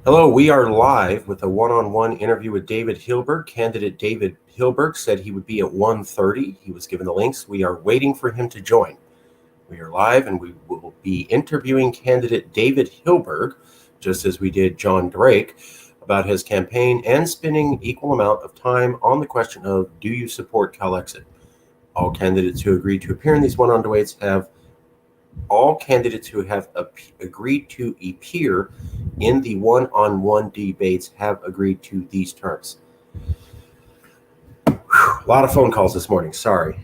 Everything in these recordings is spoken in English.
Hello, we are live with a one-on-one interview with David HILLBERG. Candidate David HILLBERG said he would be at 1:30. He was given the links. We are waiting for him to join. We are live and we will be interviewing candidate David HILLBERG, just as we did John Drake, about his campaign and spending equal amount of time on the question of, do you support CalExit? All candidates who agreed to appear in these one-on debates have agreed to appear in the one-on-one debates have agreed to these terms. Whew, a lot of phone calls this morning. Sorry.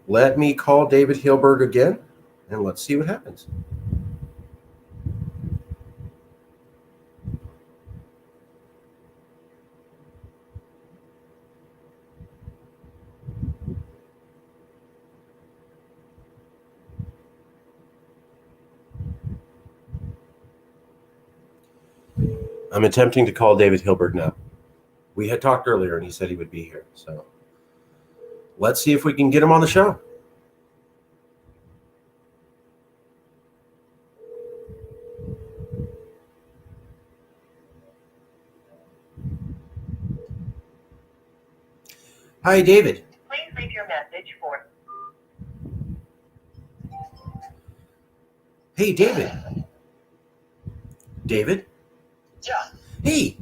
Let me call David HILLBERG again, and let's see what happens. I'm attempting to call David HILLBERG now. We had talked earlier, and he said he would be here. So let's see if we can get him on the show. Hi, David. Please leave your message for... Hey, David. David? Yeah. Hey,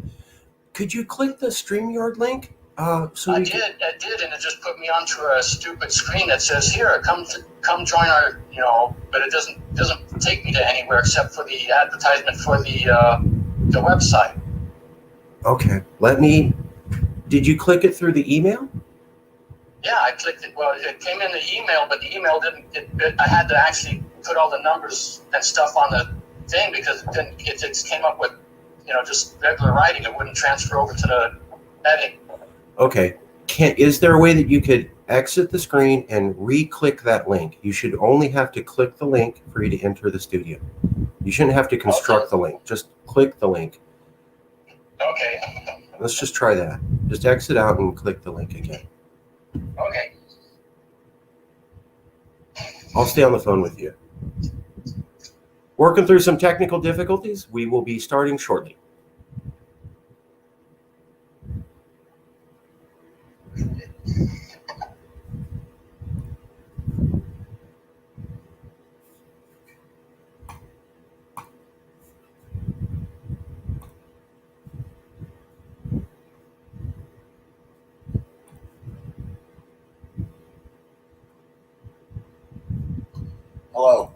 could you click the StreamYard link? I did, and it just put me onto a stupid screen that says, "Here, come join our," but it doesn't take me to anywhere except for the advertisement for the website. Okay, did you click it through the email? Yeah, I clicked it. Well, it came in the email, but the email didn't. I had to actually put all the numbers and stuff on the thing because it just came up with, just regular writing. It wouldn't transfer over to the editing. Okay. Is there a way that you could exit the screen and re-click that link? You should only have to click the link for you to enter the studio. You shouldn't have to construct the link. Just click the link. Okay. Let's just try that. Just exit out and click the link again. Okay. I'll stay on the phone with you. Working through some technical difficulties. We will be starting shortly. Hello.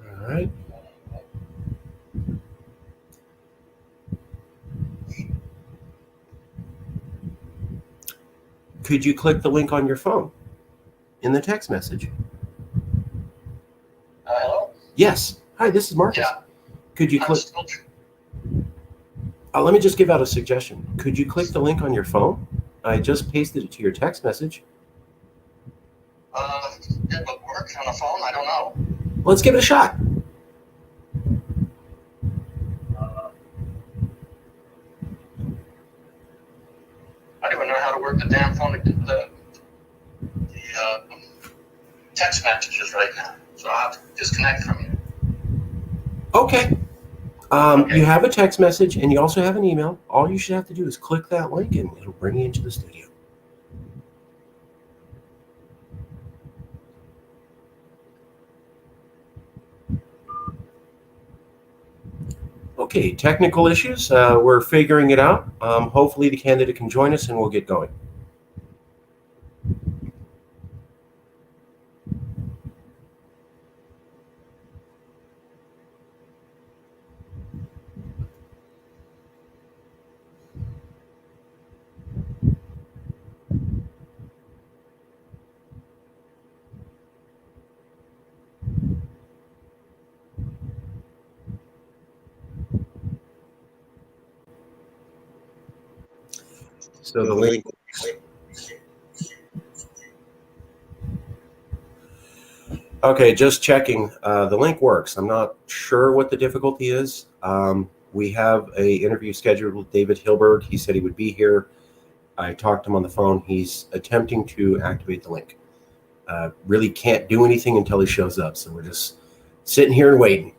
All right. Could you click the link on your phone in the text message? Hello? Yes. Hi, this is Marcus. Yeah. Could you click? Let me just give out a suggestion. Could you click the link on your phone? I just pasted it to your text message. It would work on a phone? I don't know. Let's give it a shot. I don't even know how to work the damn phone, the text messages right now. So I'll have to disconnect from you. Okay. You have a text message and you also have an email. All you should have to do is click that link and it'll bring you into the studio. Okay, technical issues. We're figuring it out. Hopefully the candidate can join us and we'll get going. So the link. Okay, just checking. The link works. I'm not sure what the difficulty is. We have an interview scheduled with David HILLBERG. He said he would be here I talked to him on the phone. He's attempting to activate the link. Really can't do anything until he shows up. So we're just sitting here and waiting.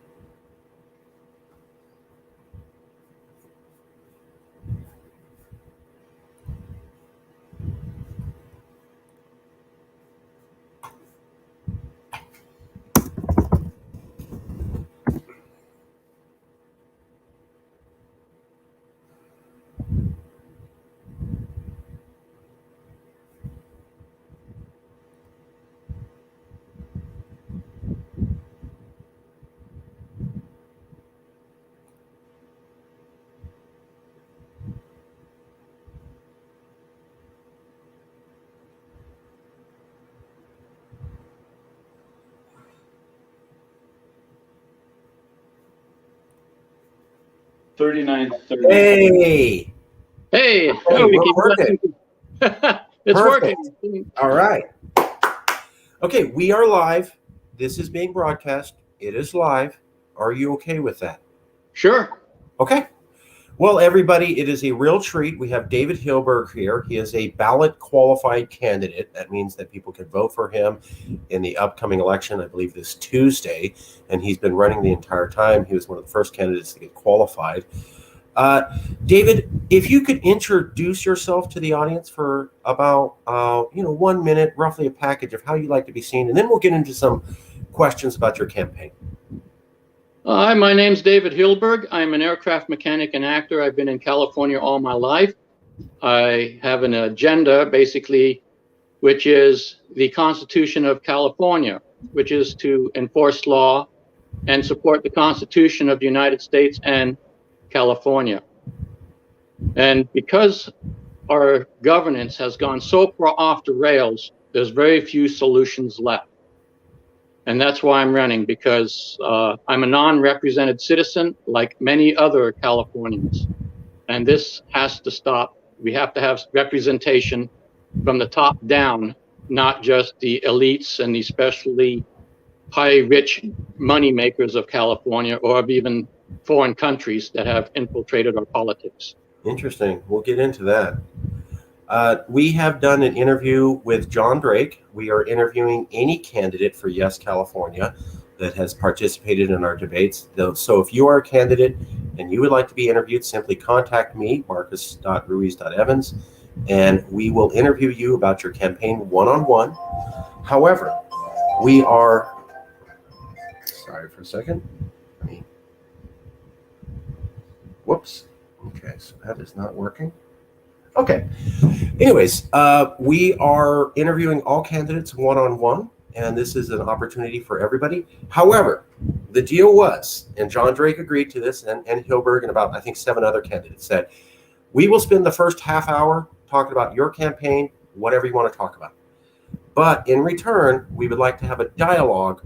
Hey! Hey, we're working. It's Perfect. working. All right. Okay, we are live. This is being broadcast. It is live. Are you okay with that? Sure. Okay. Well, everybody, it is a real treat. We have David HILLBERG here. He is a ballot qualified candidate. That means that people can vote for him in the upcoming election, I believe this Tuesday. And he's been running the entire time. He was one of the first candidates to get qualified. David, if you could introduce yourself to the audience for about 1 minute, roughly a package of how you like to be seen, and then we'll get into some questions about your campaign. Hi, my name's David HILLBERG. I'm an aircraft mechanic and actor. I've been in California all my life. I have an agenda, basically, which is the Constitution of California, which is to enforce law and support the Constitution of the United States and California. And because our governance has gone so far off the rails, there's very few solutions left. And that's why I'm running, because I'm a non-represented citizen like many other Californians. And this has to stop. We have to have representation from the top down, not just the elites and the especially high rich money makers of California or of even foreign countries that have infiltrated our politics. Interesting. We'll get into that. We have done an interview with John Drake. We are interviewing any candidate for Yes California that has participated in our debates. So if you are a candidate and you would like to be interviewed, simply contact me, marcus.ruiz.evans, and we will interview you about your campaign one-on-one. However, we are... Sorry for a second. Whoops. Okay, so that is not working. Okay. Anyways, we are interviewing all candidates one-on-one, and this is an opportunity for everybody. However, the deal was, and John Drake agreed to this, and HILLBERG and about, I think, 7 other candidates said, we will spend the first half hour talking about your campaign, whatever you want to talk about. But in return, we would like to have a dialogue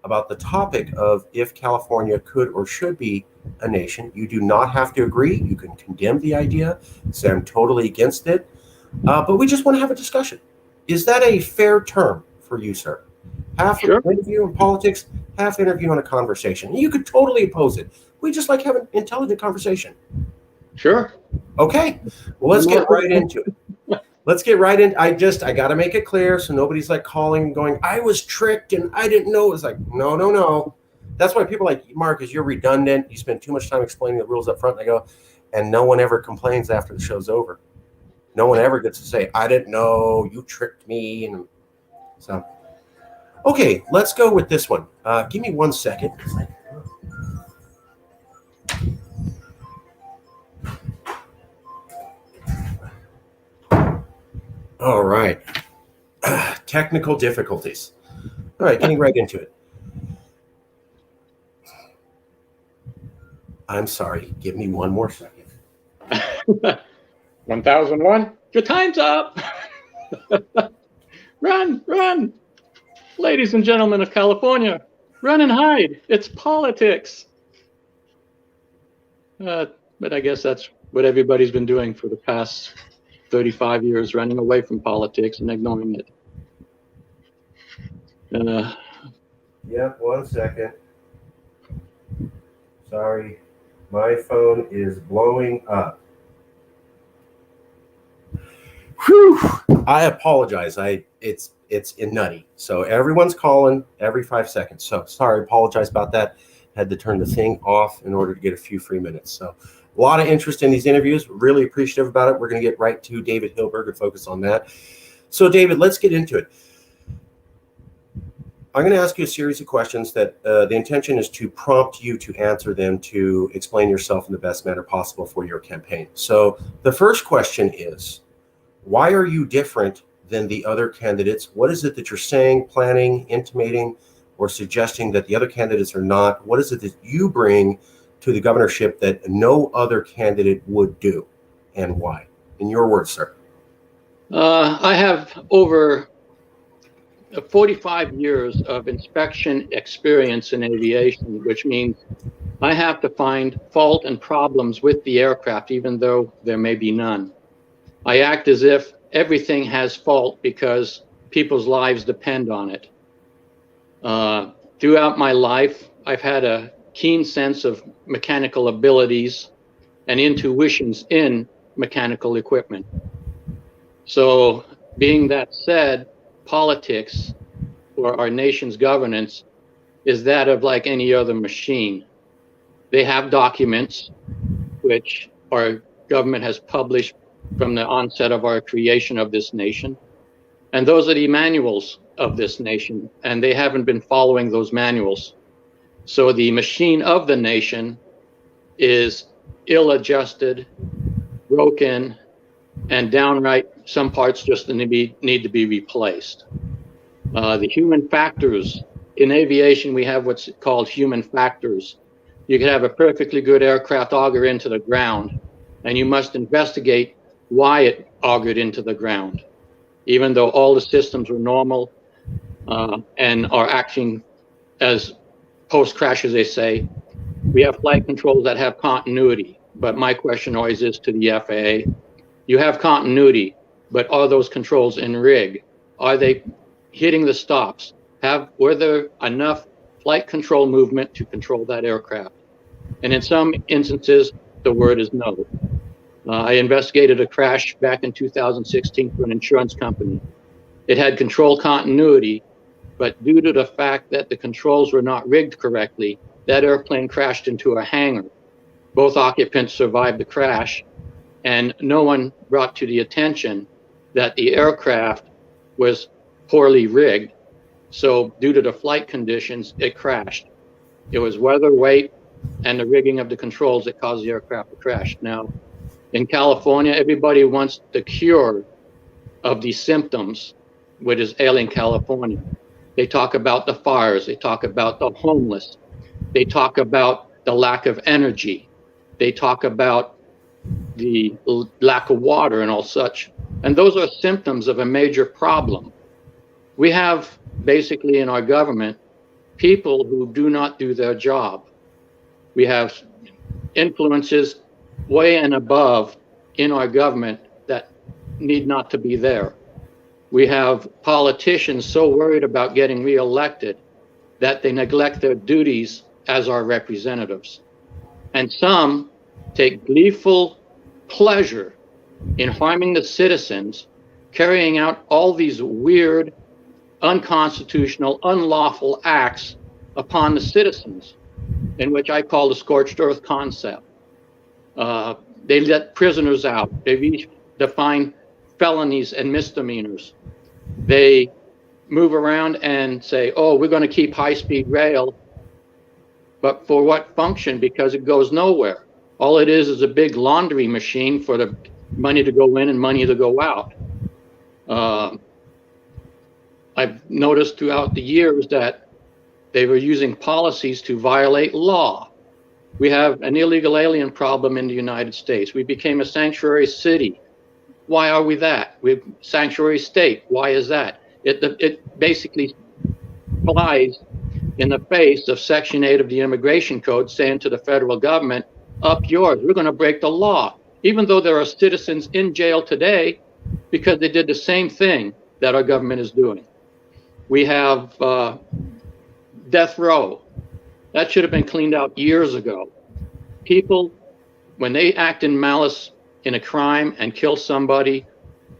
about the topic of if California could or should be a nation. You do not have to agree. You can condemn the idea, say I'm totally against it, but we just want to have a discussion. Is that a fair term for you, sir? Half Sure. interview in politics, half interview on a conversation. You could totally oppose it. We just like having an intelligent conversation. Sure. Okay, well, let's get right into it. Let's get right in. I got to make it clear so nobody's like calling and going, I was tricked and I didn't know. It's like, no. That's why people like, Marcus, you're redundant. You spend too much time explaining the rules up front. And I go, and no one ever complains after the show's over. No one ever gets to say, I didn't know, you tricked me. And so, okay, let's go with this one. Give me 1 second. All right. Technical difficulties. All right, getting right into it. I'm sorry. Give me 1 more second. 1001. Your time's up. Run. Ladies and gentlemen of California, run and hide. It's politics. But I guess that's what everybody's been doing for the past 35 years, running away from politics and ignoring it. Yeah, 1 second. Sorry. My phone is blowing up. Whew, I apologize. It's nutty. So everyone's calling every 5 seconds. So sorry, apologize about that. Had to turn the thing off in order to get a few free minutes. So a lot of interest in these interviews. Really appreciative about it. We're going to get right to David HILLBERG and focus on that. So David, let's get into it. I'm going to ask you a series of questions that the intention is to prompt you to answer them, to explain yourself in the best manner possible for your campaign. So the first question is, why are you different than the other candidates? What is it that you're saying, planning, intimating, or suggesting that the other candidates are not? What is it that you bring to the governorship that no other candidate would do, and why? In your words, sir. I have over 45 years of inspection experience in aviation, which means I have to find fault and problems with the aircraft, even though there may be none. I act as if everything has fault because people's lives depend on it. Throughout my life, I've had a keen sense of mechanical abilities and intuitions in mechanical equipment. So, being that said, politics or our nation's governance is that of like any other machine. They have documents which our government has published from the onset of our creation of this nation. And those are the manuals of this nation, and they haven't been following those manuals. So the machine of the nation is ill-adjusted, broken, and downright, some parts just need to be replaced. The human factors, in aviation, we have what's called human factors. You could have a perfectly good aircraft auger into the ground, and you must investigate why it augered into the ground, even though all the systems were normal and are acting as post-crash, as they say. We have flight controls that have continuity, but my question always is to the FAA, you have continuity, but are those controls in rig? Are they hitting the stops? Were there enough flight control movement to control that aircraft? And in some instances, the word is no. I investigated a crash back in 2016 for an insurance company. It had control continuity, but due to the fact that the controls were not rigged correctly, that airplane crashed into a hangar. Both occupants survived the crash, and no one brought to the attention that the aircraft was poorly rigged. So due to the flight conditions, it crashed. It was weather, weight, and the rigging of the controls that caused the aircraft to crash. Now, in California, everybody wants the cure of these symptoms, which is ailing California. They talk about the fires, they talk about the homeless, they talk about the lack of energy, they talk about the lack of water and all such. And those are symptoms of a major problem. We have basically in our government people who do not do their job. We have influences way and above in our government that need not to be there. We have politicians so worried about getting reelected that they neglect their duties as our representatives. And some take gleeful pleasure in harming the citizens, carrying out all these weird, unconstitutional, unlawful acts upon the citizens, in which I call the scorched earth concept. They let prisoners out. They redefine felonies and misdemeanors. They move around and say, oh, we're going to keep high-speed rail, but for what function? Because it goes nowhere. All it is a big laundry machine for the money to go in and money to go out. I've noticed throughout the years that they were using policies to violate law. We have an illegal alien problem in the United States. We became a sanctuary city. Why are we that? We're sanctuary state. Why is that? It basically flies in the face of Section 8 of the Immigration Code saying to the federal government, up yours, we're going to break the law. Even though there are citizens in jail today because they did the same thing that our government is doing. We have death row. That should have been cleaned out years ago. People, when they act in malice in a crime and kill somebody,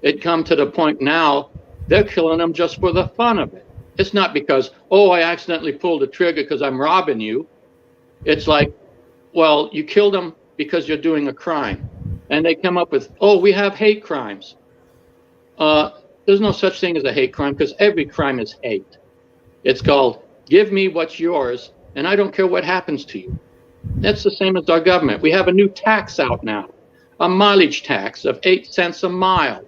it come to the point now they're killing them just for the fun of it. It's not because, oh, I accidentally pulled the trigger because I'm robbing you. It's like, well, you killed them because you're doing a crime. And they come up with, oh, we have hate crimes. There's no such thing as a hate crime because every crime is hate. It's called, give me what's yours, and I don't care what happens to you. That's the same as our government. We have a new tax out now, a mileage tax of 8 cents a mile.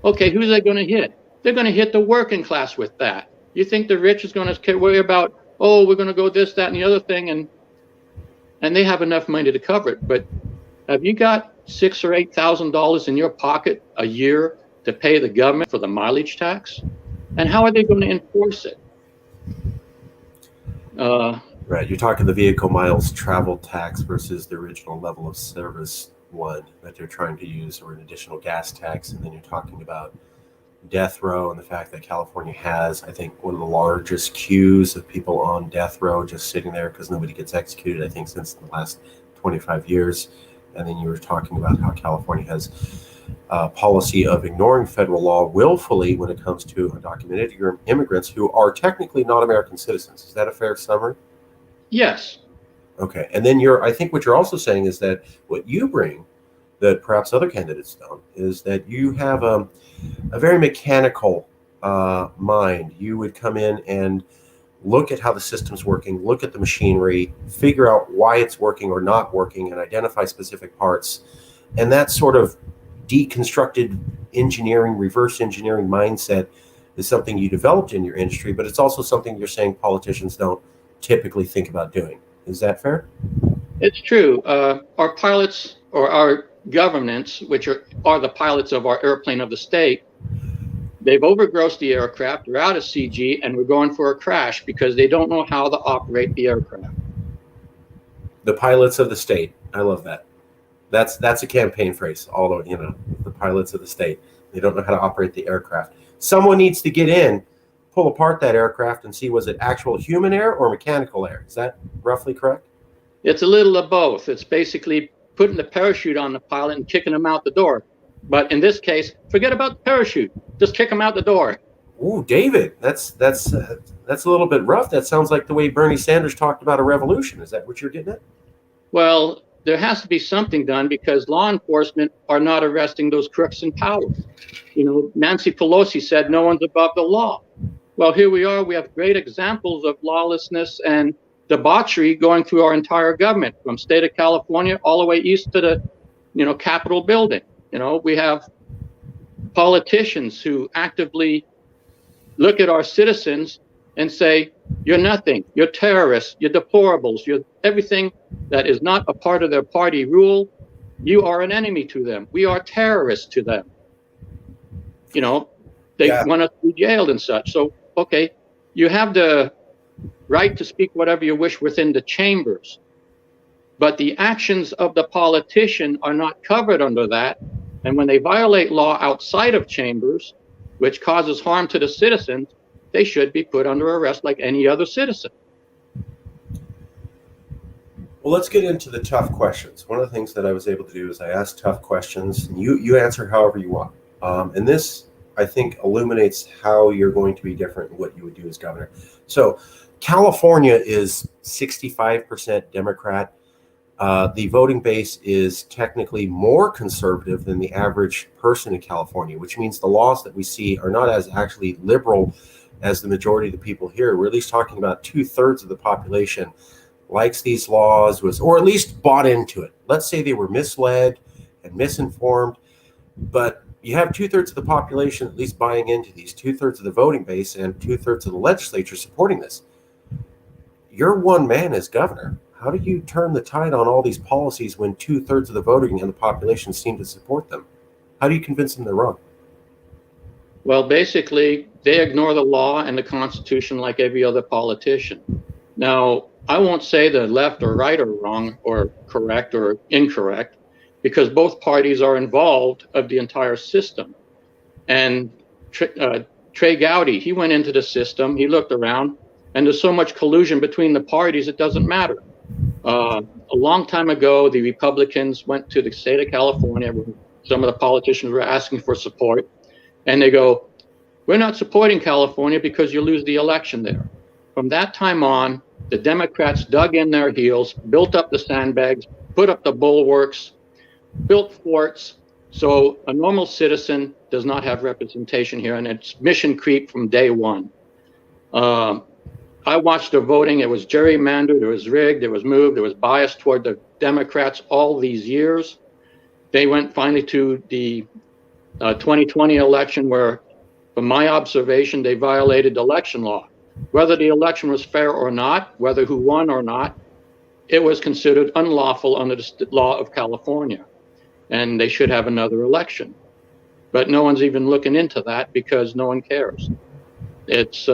Okay, who's that going to hit? They're going to hit the working class with that. You think the rich is going to worry about, oh, we're going to go this, that, and the other thing, and they have enough money to cover it. But have you got $6,000 or $8,000 in your pocket a year to pay the government for the mileage tax? And how are they going to enforce it? Right, you're talking the vehicle miles travel tax versus the original level of service one that they're trying to use, or an additional gas tax, and then you're talking about death row and the fact that California has, I think, one of the largest queues of people on death row just sitting there because nobody gets executed, I think, since the last 25 years. And then you were talking about how California has a policy of ignoring federal law willfully when it comes to undocumented immigrants who are technically not American citizens. Is that a fair summary? Yes. Okay. And then I think what you're also saying is that what you bring that perhaps other candidates don't is that you have a very mechanical mind. You would come in and look at how the system's working, look at the machinery, figure out why it's working or not working, and identify specific parts. And that sort of deconstructed engineering, reverse engineering mindset is something you developed in your industry, but it's also something you're saying politicians don't typically think about doing. Is that fair? It's true. Our pilots, or our governments, which are the pilots of our airplane of the state, they've overgrossed the aircraft, they're out of CG, and we're going for a crash because they don't know how to operate the aircraft. The pilots of the state. I love that. That's a campaign phrase. Although, the pilots of the state. They don't know how to operate the aircraft. Someone needs to get in, pull apart that aircraft and see, was it actual human error or mechanical error? Is that roughly correct? It's a little of both. It's basically putting the parachute on the pilot and kicking him out the door. But in this case, forget about the parachute. Just kick him out the door. Ooh, David, that's a little bit rough. That sounds like the way Bernie Sanders talked about a revolution. Is that what you're getting at? Well, there has to be something done because law enforcement are not arresting those crooks in power. Nancy Pelosi said no one's above the law. Well, here we are. We have great examples of lawlessness and debauchery going through our entire government, from state of California all the way east to the, Capitol building. We have politicians who actively look at our citizens and say, you're nothing, you're terrorists, you're deplorables, you're everything that is not a part of their party rule. You are an enemy to them. We are terrorists to them. They want us to be jailed and such. So, okay, you have the right to speak whatever you wish within the chambers, but the actions of the politician are not covered under that. And when they violate law outside of chambers, which causes harm to the citizens, they should be put under arrest like any other citizen. Well, let's get into the tough questions. One of the things that I was able to do is I asked tough questions, and you answer however you want. And this, I think, illuminates how you're going to be different in what you would do as governor. So California is 65% Democrat. The voting base is technically more conservative than the average person in California, which means the laws that we see are not as actually liberal as the majority of the people here. We're at least talking about 2/3 of the population likes these laws, or at least bought into it. Let's say they were misled and misinformed, but you have 2/3 of the population at least buying into these, 2/3 of the voting base and 2/3 of the legislature supporting this. You're one man as governor. How do you turn the tide on all these policies when 2/3 of the voting and the population seem to support them? How do you convince them they're wrong? Well, basically, they ignore the law and the Constitution like every other politician. Now, I won't say the left or right are wrong or correct or incorrect, because both parties are involved of the entire system. And Trey Gowdy, he went into the system, he looked around, and there's so much collusion between the parties, it doesn't matter. A long time ago, the Republicans went to the state of California, some of the politicians were asking for support, and they go, "We're not supporting California because you lose the election there." From that time on, the Democrats dug in their heels, built up the sandbags, put up the bulwarks, built forts. So a normal citizen does not have representation here, and it's mission creep from day one. I watched the voting. It was gerrymandered, it was rigged, it was moved, it was biased toward the Democrats all these years. They went finally to the 2020 election where, from my observation, they violated election law. Whether the election was fair or not, whether who won or not, it was considered unlawful under the law of California, and they should have another election. But no one's even looking into that because no one cares. It's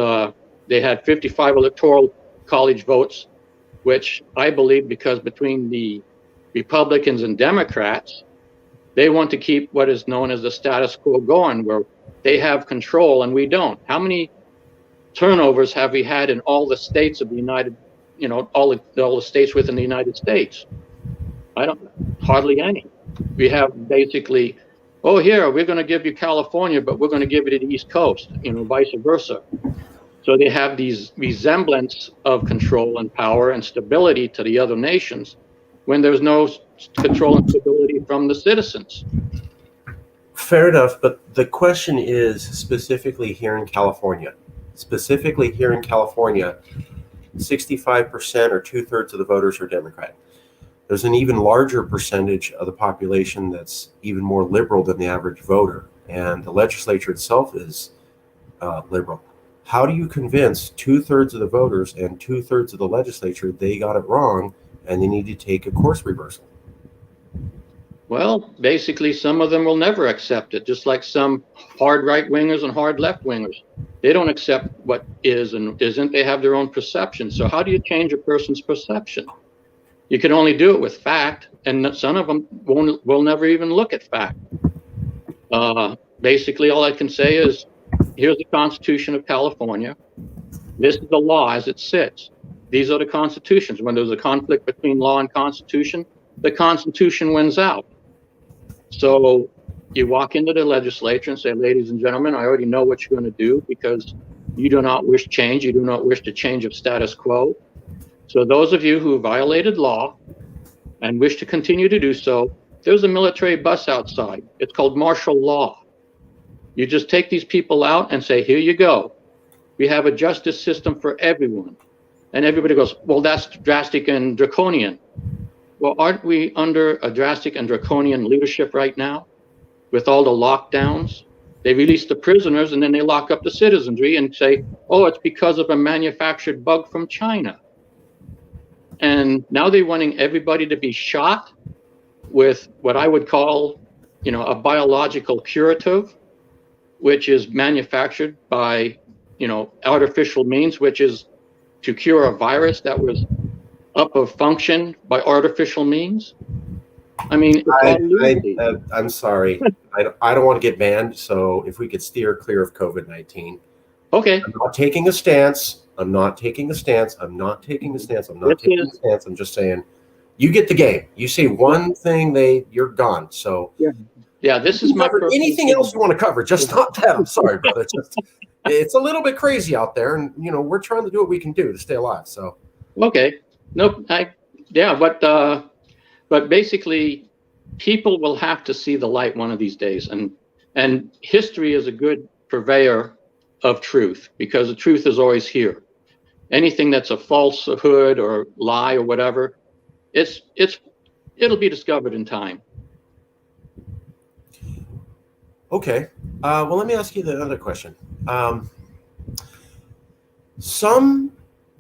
they had 55 electoral college votes, which I believe, because between the Republicans and Democrats, they want to keep what is known as the status quo going, where they have control and we don't. How many turnovers have we had in all the states of the United, all the states within the United States? Hardly any. We have basically, oh, here, we're going to give you California, but we're going to give it to the East Coast, vice versa. So they have these resemblance of control and power and stability to the other nations when there's no control and stability from the citizens. Fair enough, but the question is specifically here in California. 65% or 2/3 of the voters are Democrat. There's an even larger percentage of the population that's even more liberal than the average voter, and the legislature itself is liberal. How do you convince 2/3 of the voters and 2/3 of the legislature they got it wrong and they need to take a course reversal? Well, basically, some of them will never accept it, just like some hard right-wingers and hard left-wingers. They don't accept what is and isn't. They have their own perception. So how do you change a person's perception? You can only do it with fact, and some of them will never even look at fact. Basically, all I can say is, here's the Constitution of California. This is the law as it sits. These are the constitutions. When there's a conflict between law and Constitution, the Constitution wins out. So you walk into the legislature and say, ladies and gentlemen, I already know what you're going to do because you do not wish change. You do not wish to change of status quo. So those of you who violated law and wish to continue to do so, there's a military bus outside. It's called martial law. You just take these people out and say, here you go. We have a justice system for everyone. And everybody goes, well, that's drastic and draconian. Well, aren't we under a drastic and draconian leadership right now with all the lockdowns? They release the prisoners and then they lock up the citizenry and say, oh, it's because of a manufactured bug from China. And now they're wanting everybody to be shot with what I would call, a biological curative, which is manufactured by, artificial means, which is to cure a virus that was up of function by artificial means. I mean, I'm sorry. I don't want to get banned. So if we could steer clear of COVID-19. Okay. I'm not taking a stance. I'm just saying, you get the game. You say one thing, you're gone. So yeah, this is my anything else you want to cover, just not that. I'm sorry, brother. It's a little bit crazy out there, and we're trying to do what we can do to stay alive. So okay, nope, but basically, people will have to see the light one of these days, and history is a good purveyor of truth because the truth is always here. Anything that's a falsehood or lie or whatever, it'll be discovered in time. Okay. Well, let me ask you another question.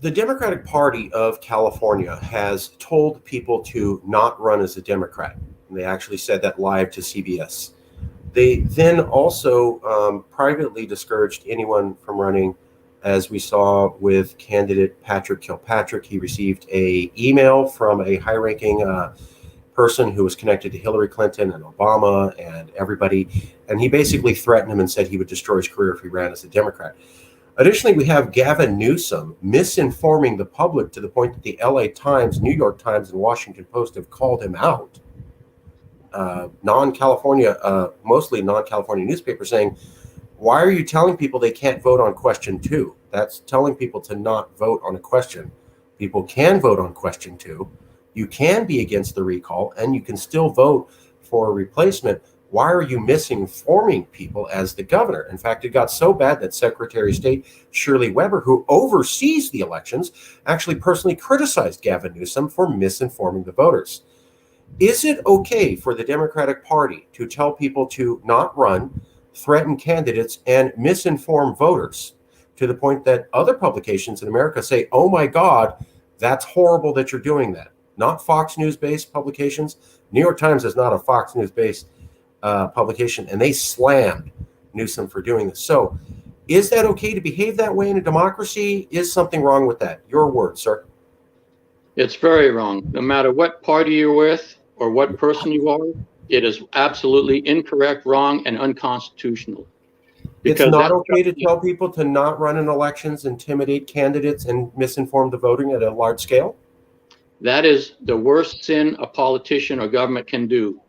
The Democratic Party of California has told people to not run as a Democrat. And they actually said that live to CBS. They then also privately discouraged anyone from running, as we saw with candidate Patrick Kilpatrick. He received an email from a high-ranking person who was connected to Hillary Clinton and Obama and everybody, and he basically threatened him and said he would destroy his career if he ran as a Democrat. Additionally, we have Gavin Newsom misinforming the public to the point that the LA Times, New York Times, and Washington Post have called him out. non-California, mostly non-California newspapers saying, why are you telling people they can't vote on question 2? That's telling people to not vote on a question. People can vote on question 2. You can be against the recall, and you can still vote for a replacement. Why are you misinforming people as the governor? In fact, it got so bad that Secretary of State Shirley Weber, who oversees the elections, actually personally criticized Gavin Newsom for misinforming the voters. Is it okay for the Democratic Party to tell people to not run, threaten candidates, and misinform voters to the point that other publications in America say, oh my God, that's horrible that you're doing that? Not Fox News-based publications. New York Times is not a Fox News-based publication, and they slammed Newsom for doing this. So is that okay to behave that way in a democracy? Is something wrong with that? Your word, sir. It's very wrong. No matter what party you're with or what person you are, it is absolutely incorrect, wrong, and unconstitutional. It's not okay to tell people to not run in elections, intimidate candidates, and misinform the voting at a large scale? That is the worst sin a politician or government can do.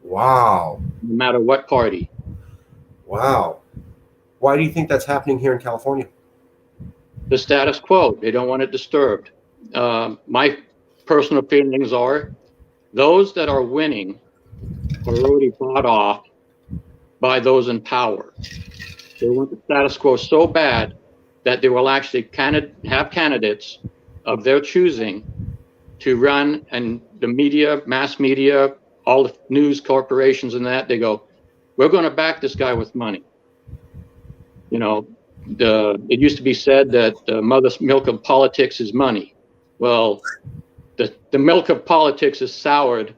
Wow. No matter what party. Wow. Why do you think that's happening here in California? The status quo. They don't want it disturbed. My personal feelings are those that are winning are already bought off by those in power. They want the status quo so bad that they will actually have candidates of their choosing to run, and the media, mass media, all the news corporations and that, they go, we're going to back this guy with money. You know, it used to be said that the mother's milk of politics is money. Well, the milk of politics is soured,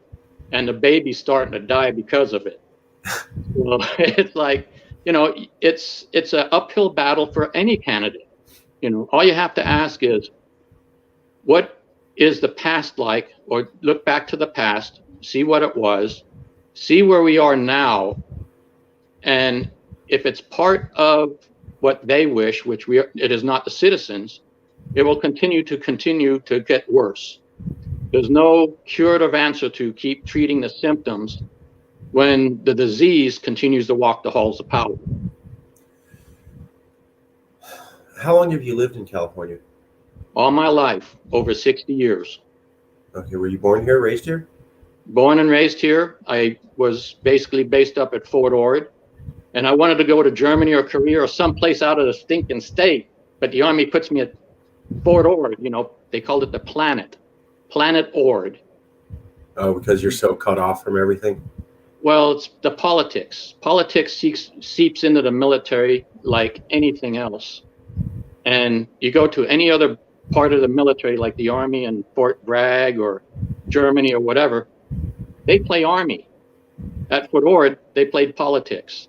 and the baby's starting to die because of it. So it's like, you know, it's an uphill battle for any candidate. You know, all you have to ask is, what is the past like? Or look back to the past, see what it was, see where we are now, and if it's part of what they wish, which it is not the citizens, it will continue to get worse. There's no curative answer to keep treating the symptoms when the disease continues to walk the halls of power. How long have you lived in California? All my life, over 60 years. Okay, were you born here, raised here? Born and raised here. I was basically based up at Fort Ord, and I wanted to go to Germany or Korea or someplace out of the stinking state, but the Army puts me at Fort Ord. You know, they called it the Planet Ord. Oh, because you're so cut off from everything? Well, it's the politics. Politics seeps into the military like anything else. And you go to any other part of the military, like the Army in Fort Bragg or Germany or whatever, they play Army. At Fort Ord, they played politics.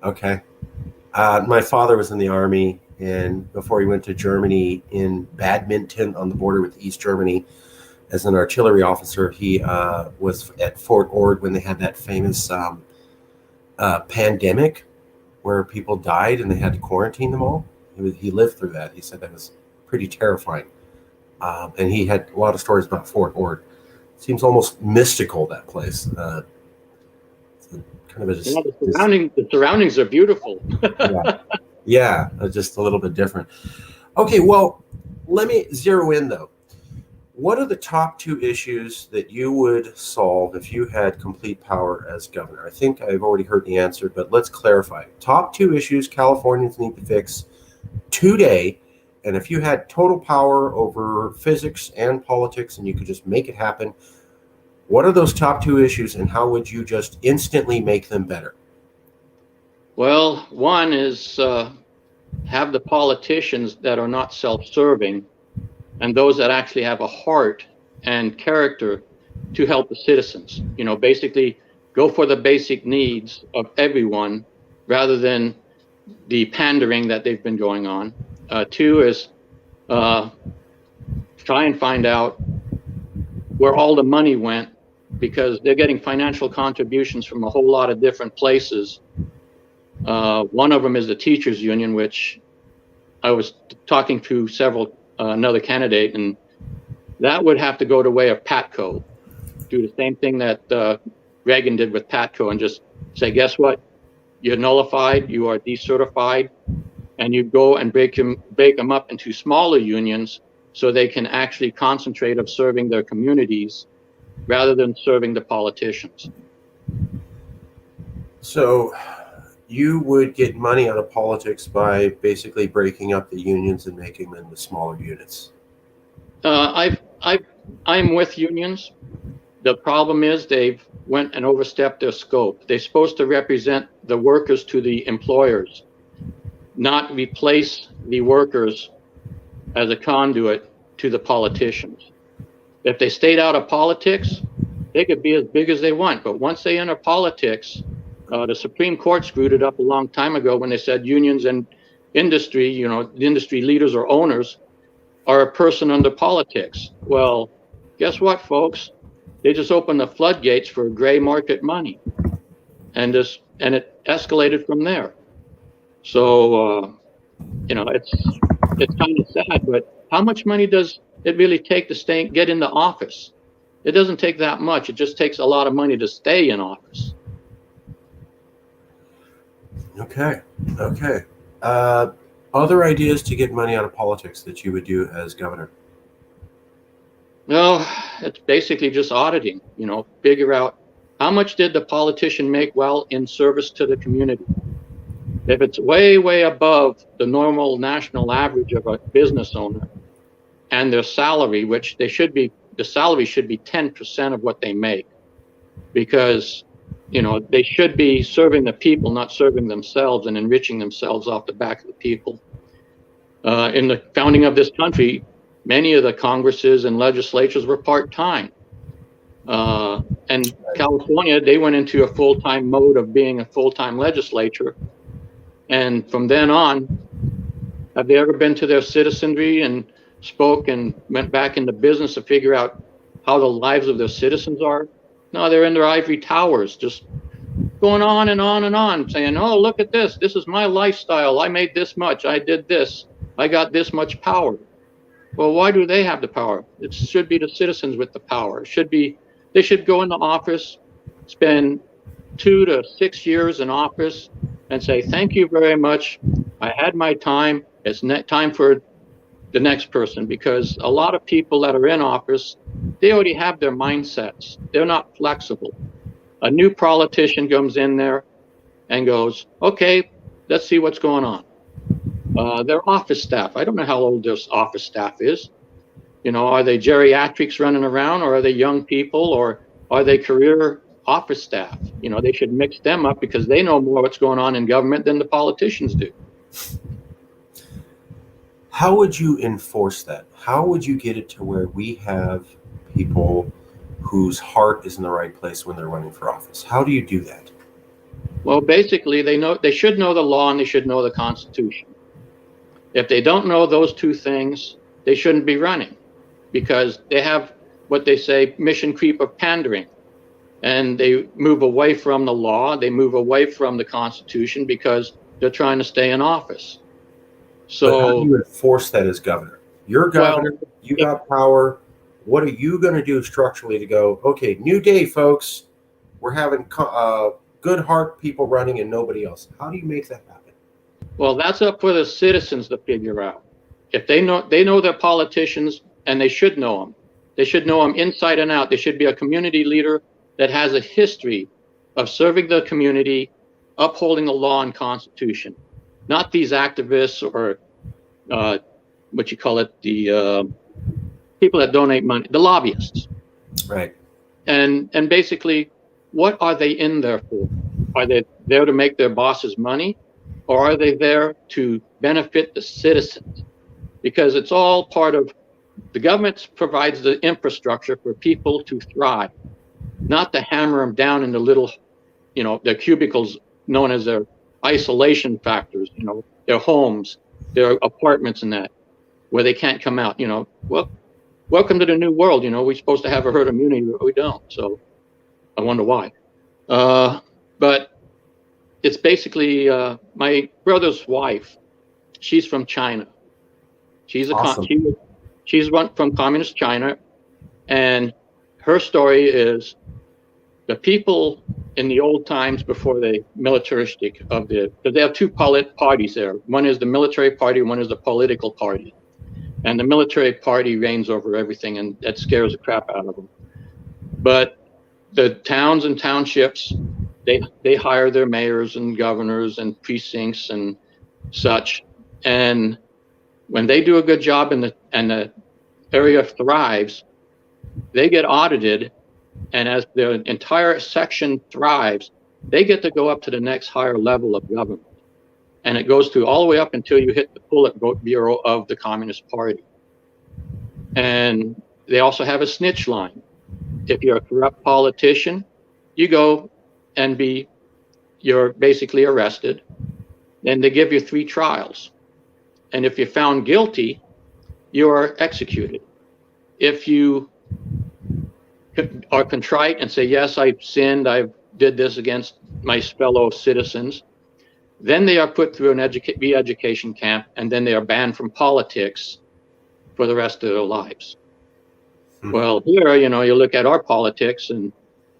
Okay. My father was in the Army, and before he went to Germany, in Badminton on the border with East Germany, as an artillery officer, he was at Fort Ord when they had that famous pandemic where people died and they had to quarantine them all. He lived through that. He said that was pretty terrifying. And he had a lot of stories about Fort Ord. Seems almost mystical, that place. Kind of the surroundings are beautiful. yeah, just a little bit different. Okay, well, let me zero in though. What are the top 2 issues that you would solve if you had complete power as governor? I think I've already heard the answer, but let's clarify. Top 2 issues Californians need to fix today, and if you had total power over physics and politics and you could just make it happen, what are those top 2 issues, and how would you just instantly make them better? Well, one is have the politicians that are not self-serving and those that actually have a heart and character to help the citizens. You know, basically go for the basic needs of everyone rather than the pandering that they've been going on. 2 is try and find out where all the money went, because they're getting financial contributions from a whole lot of different places. One of them is the teachers union, which I was talking to another candidate, and That would have to go the way of PATCO. Do the same thing that Reagan did with PATCO and just say, guess what? You're nullified, you are decertified, and you go and break them up into smaller unions so they can actually concentrate on serving their communities rather than serving the politicians. So you would get money out of politics by basically breaking up the unions and making them into smaller units. I'm with unions. The problem is they've went and overstepped their scope. They're supposed to represent the workers to the employers, not replace the workers as a conduit to the politicians. If they stayed out of politics, they could be as big as they want. But once they enter politics, the Supreme Court screwed it up a long time ago when they said unions and industry, the industry leaders or owners are a person under politics. Well, guess what, folks? They just opened the floodgates for gray market money, and it escalated from there. So, it's kind of sad, but how much money does it really take to get into office? It doesn't take that much. It just takes a lot of money to stay in office. Okay. Other ideas to get money out of politics that you would do as governor? Well, it's basically just auditing, figure out how much did the politician make while in service to the community. If it's way, way above the normal national average of a business owner and their salary, which the salary should be 10% of what they make, because, they should be serving the people, not serving themselves and enriching themselves off the back of the people. In the founding of this country, many of the Congresses and legislatures were part-time. And California, they went into a full-time mode of being a full-time legislature. And from then on, have they ever been to their citizenry and spoke and went back into business to figure out how the lives of their citizens are? No, they're in their ivory towers, just going on and on and on, saying, oh, look at this. This is my lifestyle. I made this much. I did this. I got this much power. Well, why do they have the power? It should be the citizens with the power. They should go into office, spend 2 to 6 years in office, and say, thank you very much. I had my time. It's time for the next person, because a lot of people that are in office, they already have their mindsets. They're not flexible. A new politician comes in there and goes, okay, let's see what's going on. Their office staff, I don't know how old this office staff is. Are they geriatrics running around, or are they young people, or are they career office staff? They should mix them up, because they know more what's going on in government than the politicians do. How would you enforce that? How would you get it to where we have people whose heart is in the right place when they're running for office? How do you do that? Well, basically, they should know the law and they should know the Constitution. If they don't know those two things, they shouldn't be running, because they have what they say mission creep of pandering, and they move away from the law. They move away from the Constitution because they're trying to stay in office. So but how do you enforce that as governor? You're governor, you got power. What are you going to do structurally to go, okay, new day, folks. We're having good heart people running and nobody else. How do you make that happen? Well, that's up for the citizens to figure out. If they know their politicians, and they should know them. They should know them inside and out. They should be a community leader that has a history of serving the community, upholding the law and Constitution. Not these activists or the people that donate money, the lobbyists. Right. And basically, what are they in there for? Are they there to make their bosses money, or are they there to benefit the citizens? Because it's all part of the government provides the infrastructure for people to thrive, not to hammer them down into little, their cubicles known as their isolation factors, their homes, their apartments and that, where they can't come out, Well, welcome to the new world. We're supposed to have a herd immunity, but we don't. So I wonder why. But it's basically my brother's wife. She's from China. She's awesome. She's from communist China, And her story is the people in the old times before the militaristic of because they have two parties there. One is the military party, one is the political party. And the military party reigns over everything, and that scares the crap out of them. But the towns and townships, they hire their mayors and governors and precincts and such. And when they do a good job and the area thrives, they get audited. And as the entire section thrives, they get to go up to the next higher level of government. And it goes through all the way up until you hit the Politburo of the Communist Party. And they also have a snitch line. If you're a corrupt politician, you go and you're basically arrested. Then they give you 3 trials. And if you're found guilty, you are executed. If you are contrite and say, yes, I've sinned, I did this against my fellow citizens, then they are put through an re-education camp, and then they are banned from politics for the rest of their lives. Well, here, you look at our politics, and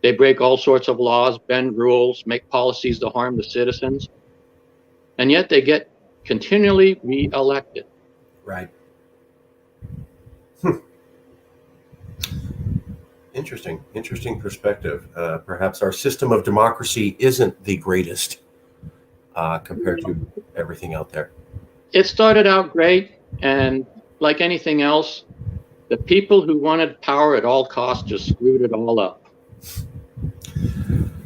they break all sorts of laws, bend rules, make policies to harm the citizens, and yet they get continually re-elected. Right. Interesting perspective. Perhaps our system of democracy isn't the greatest compared to everything out there. It started out great, and like anything else, the people who wanted power at all costs just screwed it all up.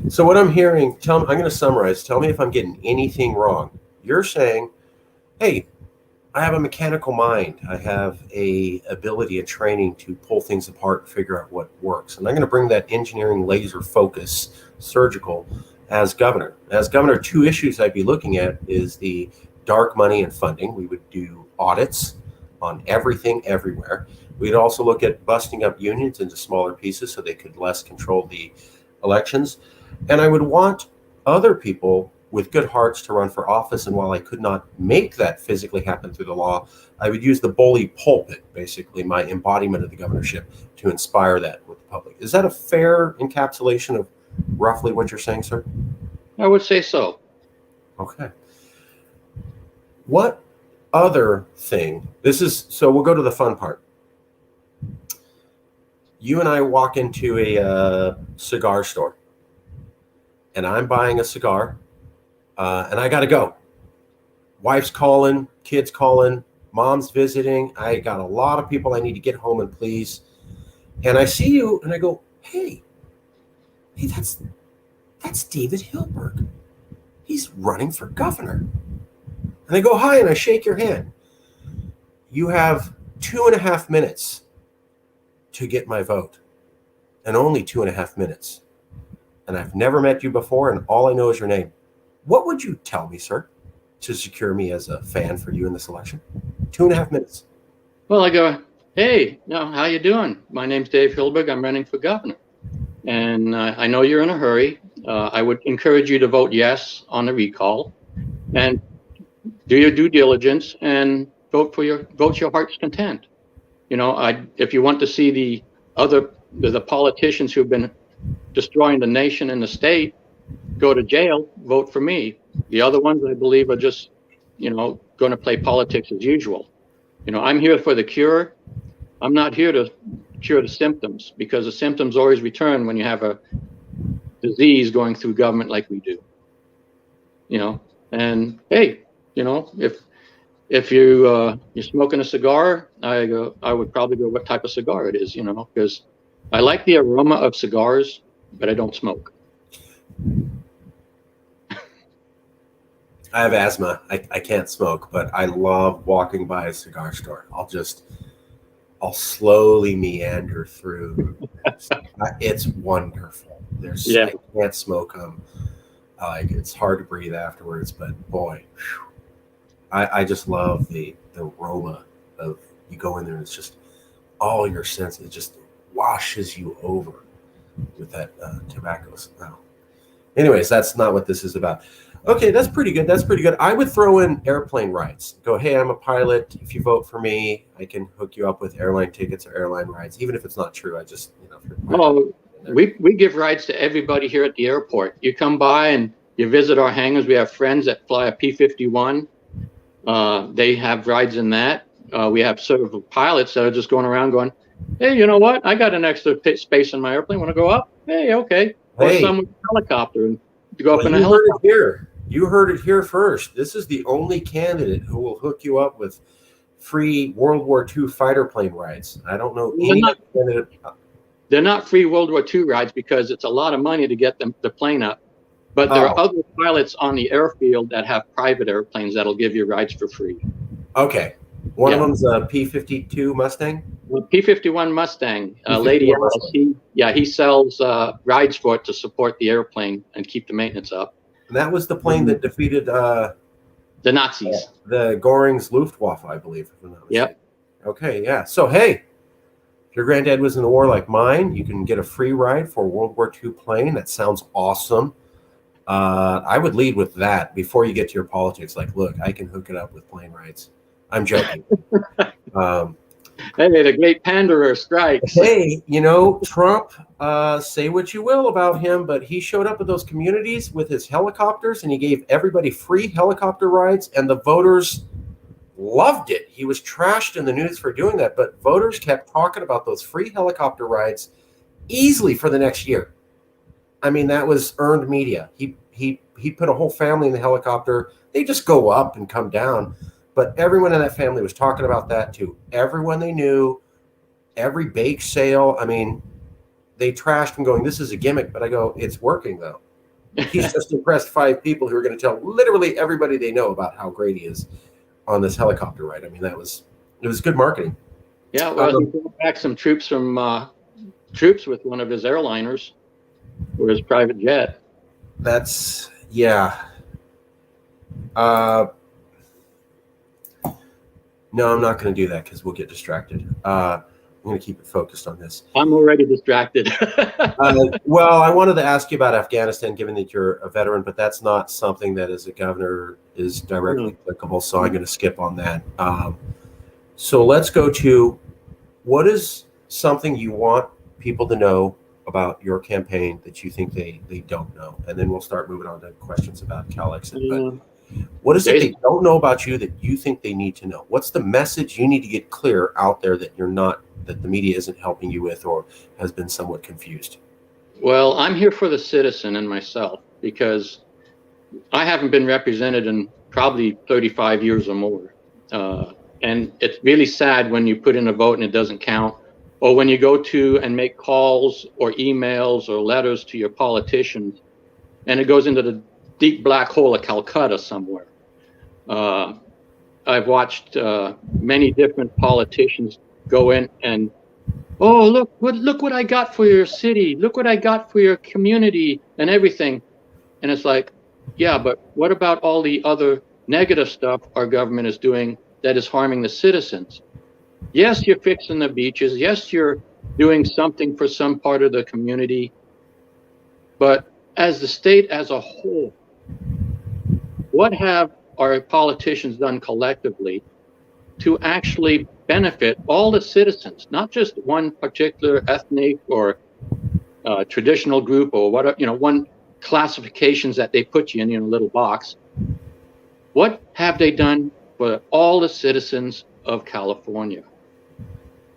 So what I'm hearing, I'm going to summarize. Tell me if I'm getting anything wrong. You're saying, hey, I have a mechanical mind. I have a ability and training to pull things apart and figure out what works. And I'm going to bring that engineering laser focus, surgical, as governor. As governor, 2 issues I'd be looking at is the dark money and funding. We would do audits on everything, everywhere. We'd also look at busting up unions into smaller pieces so they could less control the elections. And I would want other people with good hearts to run for office. And while I could not make that physically happen through the law, I would use the bully pulpit, basically my embodiment of the governorship, to inspire that with the public. Is that a fair encapsulation of roughly what you're saying, sir? I would say so. Okay. What other thing, so we'll go to the fun part. You and I walk into a cigar store, and I'm buying a cigar, and I got to go. Wife's calling, kids calling, mom's visiting. I got a lot of people I need to get home and please. And I see you, and I go, hey, that's David HILLBERG. He's running for governor. And I go, hi, and I shake your hand. You have 2.5 minutes to get my vote, and only 2.5 minutes. And I've never met you before, and all I know is your name. What would you tell me, sir, to secure me as a fan for you in this election? 2.5 minutes. Well, I go, hey, how you doing? My name's Dave HILLBERG. I'm running for governor. And I know you're in a hurry. I would encourage you to vote yes on the recall, and do your due diligence and vote your heart's content. If you want to see the politicians who've been destroying the nation and the state go to jail, vote for me. The other ones, I believe, are just, going to play politics as usual. I'm here for the cure. I'm not here to cure the symptoms, because the symptoms always return when you have a disease going through government like we do. And hey, if you're smoking a cigar, I would probably go what type of cigar it is, because I like the aroma of cigars, but I don't smoke. I have asthma. I can't smoke, but I love walking by a cigar store. I'll slowly meander through. It's wonderful. I can't smoke them. It's hard to breathe afterwards, but boy, I just love the aroma of, you go in there and it's just all your senses. It just washes you over with that tobacco smell. Anyways, that's not what this is about. Okay, that's pretty good. That's pretty good. I would throw in airplane rides. Go, hey, I'm a pilot. If you vote for me, I can hook you up with airline tickets or airline rides, even if it's not true. I just, Well, we give rides to everybody here at the airport. You come by and you visit our hangars. We have friends that fly a P-51. They have rides in that. We have several pilots that are just going around going, hey, you know what? I got an extra space in my airplane. Want to go up? Hey, okay. Or some with a helicopter and go up in a helicopter. Heard it here. You heard it here first. This is the only candidate who will hook you up with free World War II fighter plane rides. I don't know any other candidate. They're not free World War II rides because it's a lot of money to get the plane up. But there are other pilots on the airfield that have private airplanes that'll give you rides for free. Okay. One of them's a P-52 Mustang? P-51 Mustang. Lady Alice, he sells rides for it to support the airplane and keep the maintenance up. And that was the plane that defeated the Nazis. The Göring's Luftwaffe, I believe. Yep. Okay, yeah. So, hey, if your granddad was in the war like mine, you can get a free ride for a World War II plane. That sounds awesome. I would lead with that before you get to your politics. Like, look, I can hook it up with plane rides. I'm joking. Hey, the great panderer strikes. Hey, Trump, say what you will about him, but he showed up at those communities with his helicopters and he gave everybody free helicopter rides, and the voters loved it. He was trashed in the news for doing that, but voters kept talking about those free helicopter rides easily for the next year. I mean, that was earned media. He put a whole family in the helicopter. They just go up and come down. But everyone in that family was talking about that too. Everyone they knew, every bake sale. I mean, they trashed him going, this is a gimmick. But I go, it's working though. He's just impressed 5 people who are going to tell literally everybody they know about how great he is on this helicopter ride. I mean, it was good marketing. Yeah, well, he brought back some troops from troops with one of his airliners or his private jet. That's, yeah. No, I'm not going to do that because we'll get distracted. I'm going to keep it focused on this. I'm already distracted. Well, I wanted to ask you about Afghanistan, given that you're a veteran, but that's not something that as a governor is directly applicable, so I'm going to skip on that. So let's go to, what is something you want people to know about your campaign that you think they don't know? And then we'll start moving on to questions about Cal-Exit. But what is it they don't know about you that you think they need to know? What's the message you need to get clear out there that that the media isn't helping you with or has been somewhat confused? Well, I'm here for the citizen and myself because I haven't been represented in probably 35 years or more. And it's really sad when you put in a vote and it doesn't count, or when you go to and make calls or emails or letters to your politicians and it goes into the deep black hole of Calcutta somewhere. I've watched many different politicians go in and, oh, look what I got for your city. Look what I got for your community and everything. And it's like, yeah, but what about all the other negative stuff our government is doing that is harming the citizens? Yes, you're fixing the beaches. Yes, you're doing something for some part of the community. But as the state as a whole, what have our politicians done collectively to actually benefit all the citizens, not just one particular ethnic or traditional group or whatever, one classifications that they put you in a little box? What have they done for all the citizens of California?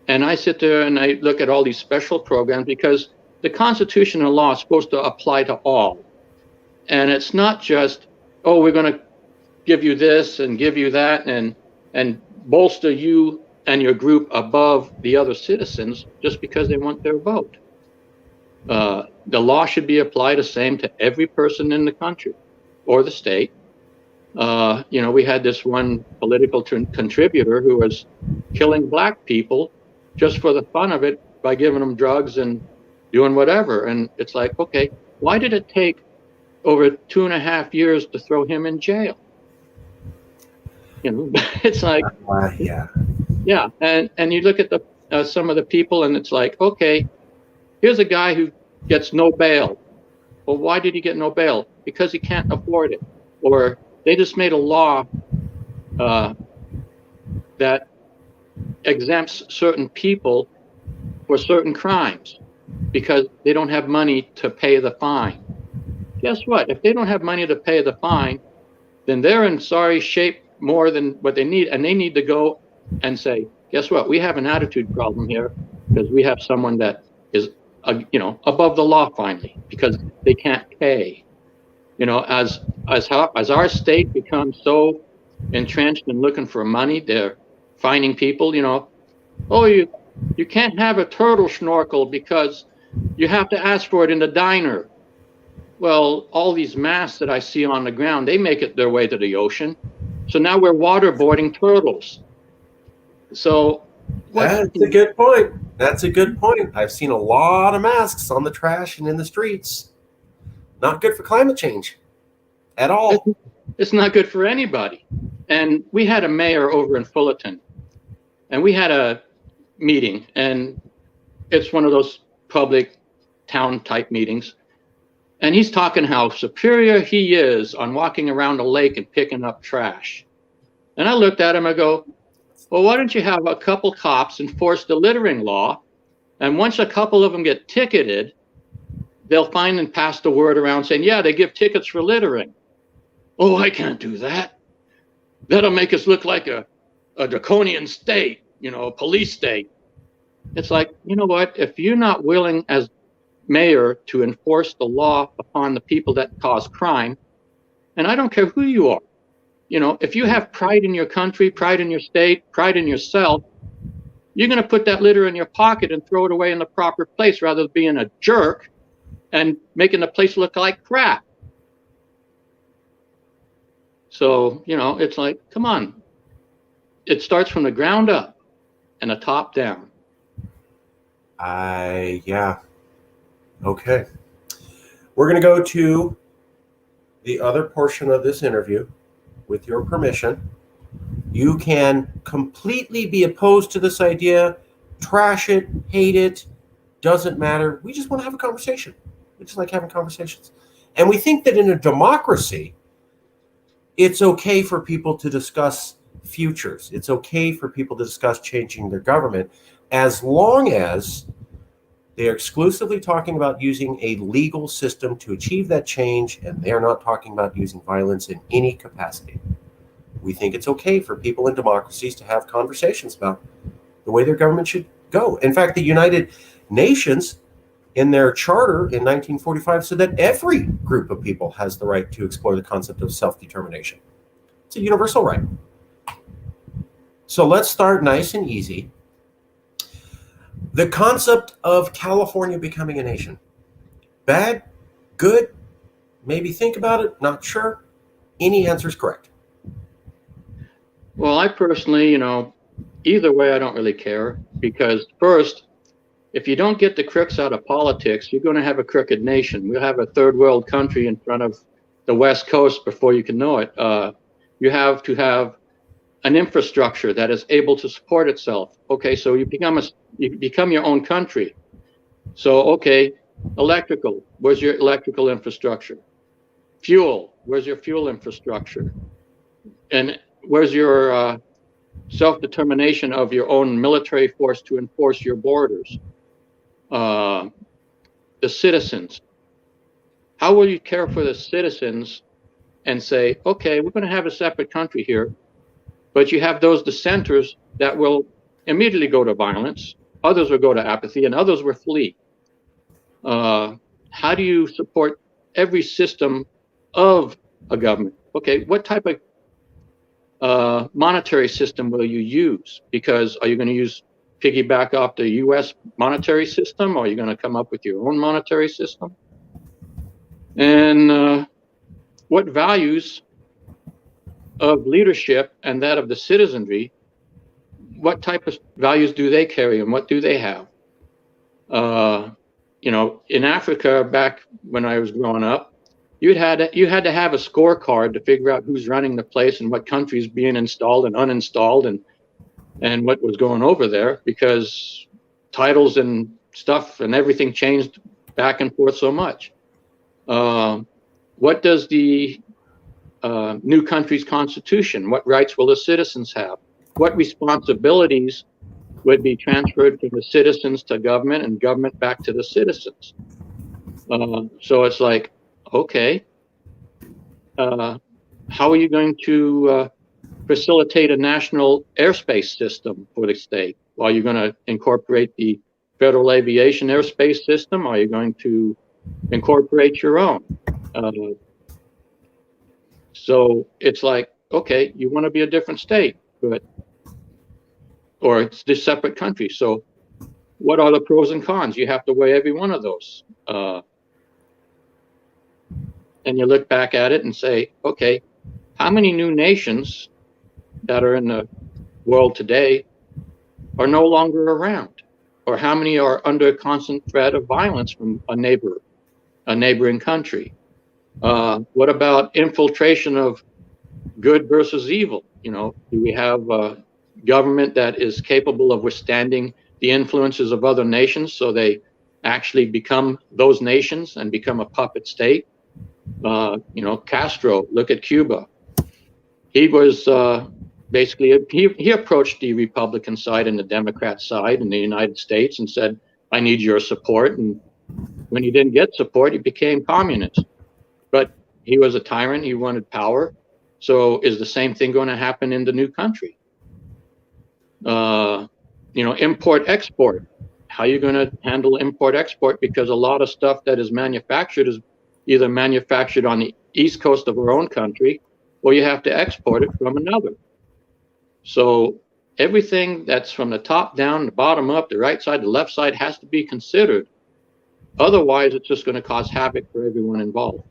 And I sit there and I look at all these special programs because the Constitution and law is supposed to apply to all. And it's not just, oh, we're going to give you this and give you that and bolster you and your group above the other citizens just because they want their vote. The law should be applied the same to every person in the country or the state. We had this one political contributor who was killing black people just for the fun of it by giving them drugs and doing whatever. And it's like, okay, why did it take over 2.5 years to throw him in jail? It's like, yeah. And you look at the some of the people and it's like, okay, here's a guy who gets no bail. Well, why did he get no bail? Because he can't afford it. Or they just made a law that exempts certain people for certain crimes because they don't have money to pay the fine. Guess what? If they don't have money to pay the fine, then they're in sorry shape more than what they need. And they need to go and say, guess what? We have an attitude problem here because we have someone that is, above the law finally because they can't pay. As our state becomes so entrenched in looking for money, they're finding people, oh, you can't have a turtle snorkel because you have to ask for it in the diner. Well, all these masts that I see on the ground, they make it their way to the ocean. So now we're waterboarding turtles. So that's a good point. That's a good point. I've seen a lot of masks on the trash and in the streets. Not good for climate change at all. It's not good for anybody. And we had a mayor over in Fullerton, and we had a meeting, and it's one of those public town type meetings. And he's talking how superior he is on walking around a lake and picking up trash. And I looked at him, I go, well, why don't you have a couple cops enforce the littering law? And once a couple of them get ticketed, they'll find and pass the word around saying, yeah, they give tickets for littering. Oh, I can't do that. That'll make us look like a draconian state, a police state. It's like, you know what? If you're not willing as mayor to enforce the law upon the people that cause crime, and I don't care who you are, if you have pride in your country, pride in your state, pride in yourself, you're going to put that litter in your pocket and throw it away in the proper place rather than being a jerk and making the place look like crap. So, it's like, come on. It starts from the ground up and the top down. Yeah. Okay. We're going to go to the other portion of this interview with your permission. You can completely be opposed to this idea, trash it, hate it, doesn't matter. We just want to have a conversation. We just like having conversations. And we think that in a democracy, it's okay for people to discuss futures. It's okay for people to discuss changing their government as long as they are exclusively talking about using a legal system to achieve that change, and they're not talking about using violence in any capacity. We think it's okay for people in democracies to have conversations about the way their government should go. In fact, the United Nations, in their charter in 1945, said that every group of people has the right to explore the concept of self-determination. It's a universal right. So let's start nice and easy. The concept of California becoming a nation. Bad? Good? Maybe think about it? Not sure? Any answer is correct. Well, I personally, either way, I don't really care because first, if you don't get the crooks out of politics, you're going to have a crooked nation. We'll have a third world country in front of the West Coast before you can know it. You have to have an infrastructure that is able to support itself. Okay, so you become your own country. So, okay, electrical, where's your electrical infrastructure? Fuel, where's your fuel infrastructure? And where's your self-determination of your own military force to enforce your borders? The citizens. How will you care for the citizens and say, okay, we're going to have a separate country here, but you have those dissenters that will immediately go to violence, others will go to apathy, and others will flee. How do you support every system of a government? Okay, what type of monetary system will you use? Because are you going to use piggyback off the U.S. monetary system, or are you going to come up with your own monetary system? And what values of leadership and that of the citizenry, what type of values do they carry and what do they have? In Africa, back when I was growing up, you had to have a scorecard to figure out who's running the place and what countries being installed and uninstalled and what was going over there, because titles and stuff and everything changed back and forth so much. What does the new country's constitution, what rights will the citizens have? What responsibilities would be transferred from the citizens to government and government back to the citizens? So it's like, okay, how are you going to facilitate a national airspace system for the state? Are you going to incorporate the Federal Aviation Airspace System? Are you going to incorporate your own? So it's like, okay, you want to be a different state, or it's this separate country. So what are the pros and cons? You have to weigh every one of those. And you look back at it and say, okay, how many new nations that are in the world today are no longer around? Or how many are under constant threat of violence from a neighboring country? What about infiltration of good versus evil? You know, do we have a government that is capable of withstanding the influences of other nations, so they actually become those nations and become a puppet state? You know, Castro, look at Cuba. He was basically, he approached the Republican side and the Democrat side in the United States and said, I need your support. And when he didn't get support, he became communist. But he was a tyrant, he wanted power. So is the same thing going to happen in the new country? You know, import-export. How are you going to handle import-export? Because a lot of stuff that is manufactured is either manufactured on the east coast of our own country, or you have to export it from another. So everything that's from the top down, the bottom up, the right side, the left side has to be considered. Otherwise, it's just going to cause havoc for everyone involved.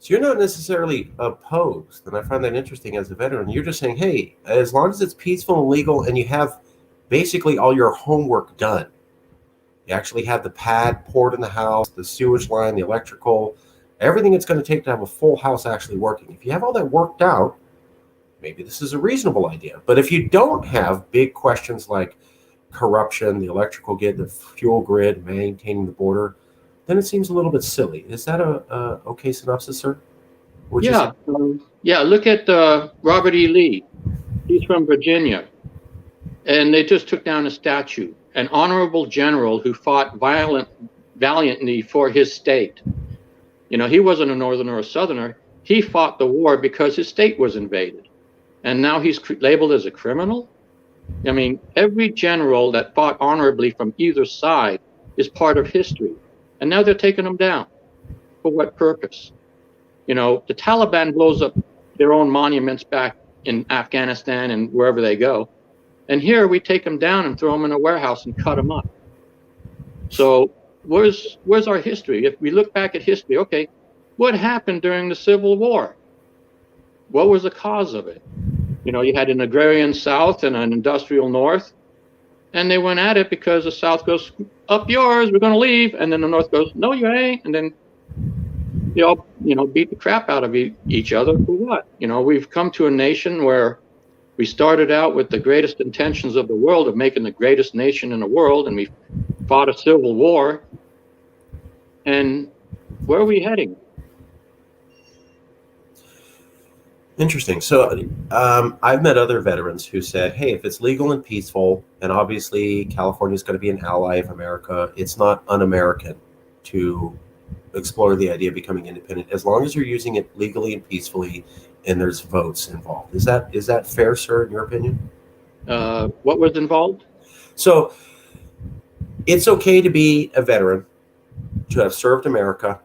So you're not necessarily opposed, and I find that interesting as a veteran. You're just saying, hey, as long as it's peaceful and legal and you have basically all your homework done, you actually have the pad poured in the house, the sewage line, the electrical, everything it's going to take to have a full house actually working. If you have all that worked out, maybe this is a reasonable idea. But if you don't have big questions like corruption, the electrical grid, the fuel grid, maintaining the border, then it seems a little bit silly. Is that a okay synopsis, sir? Yeah, yeah. Look at Robert E. Lee. He's from Virginia, and they just took down a statue. An honorable general who fought valiantly for his state. You know, he wasn't a northerner or a southerner. He fought the war because his state was invaded, and now he's labeled as a criminal. I mean, every general that fought honorably from either side is part of history. And now they're taking them down. For what purpose? You know, the Taliban blows up their own monuments back in Afghanistan and wherever they go. And here we take them down and throw them in a warehouse and cut them up. So where's our history? If we look back at history, okay, what happened during the Civil War? What was the cause of it? You know, you had an agrarian South and an industrial North. And they went at it because the South goes, up yours, we're going to leave. And then the North goes, no, you ain't. And then they all, you know, beat the crap out of each other for what? You know, we've come to a nation where we started out with the greatest intentions of the world of making the greatest nation in the world. And we fought a civil war. And where are we heading? Interesting. So I've met other veterans who said, hey, if it's legal and peaceful, and obviously California is going to be an ally of America, it's not un-American to explore the idea of becoming independent, as long as you're using it legally and peacefully and there's votes involved. Is that fair, sir, in your opinion? What was involved? So it's okay to be a veteran, to have served America,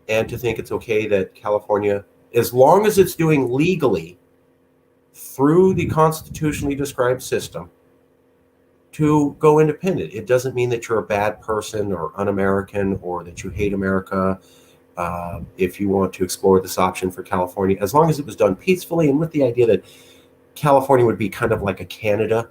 and to think it's okay that California, as long as it's doing legally through the constitutionally described system, to go independent. It doesn't mean that you're a bad person or un-American or that you hate America. If you want to explore this option for California, as long as it was done peacefully and with the idea that California would be kind of like a Canada.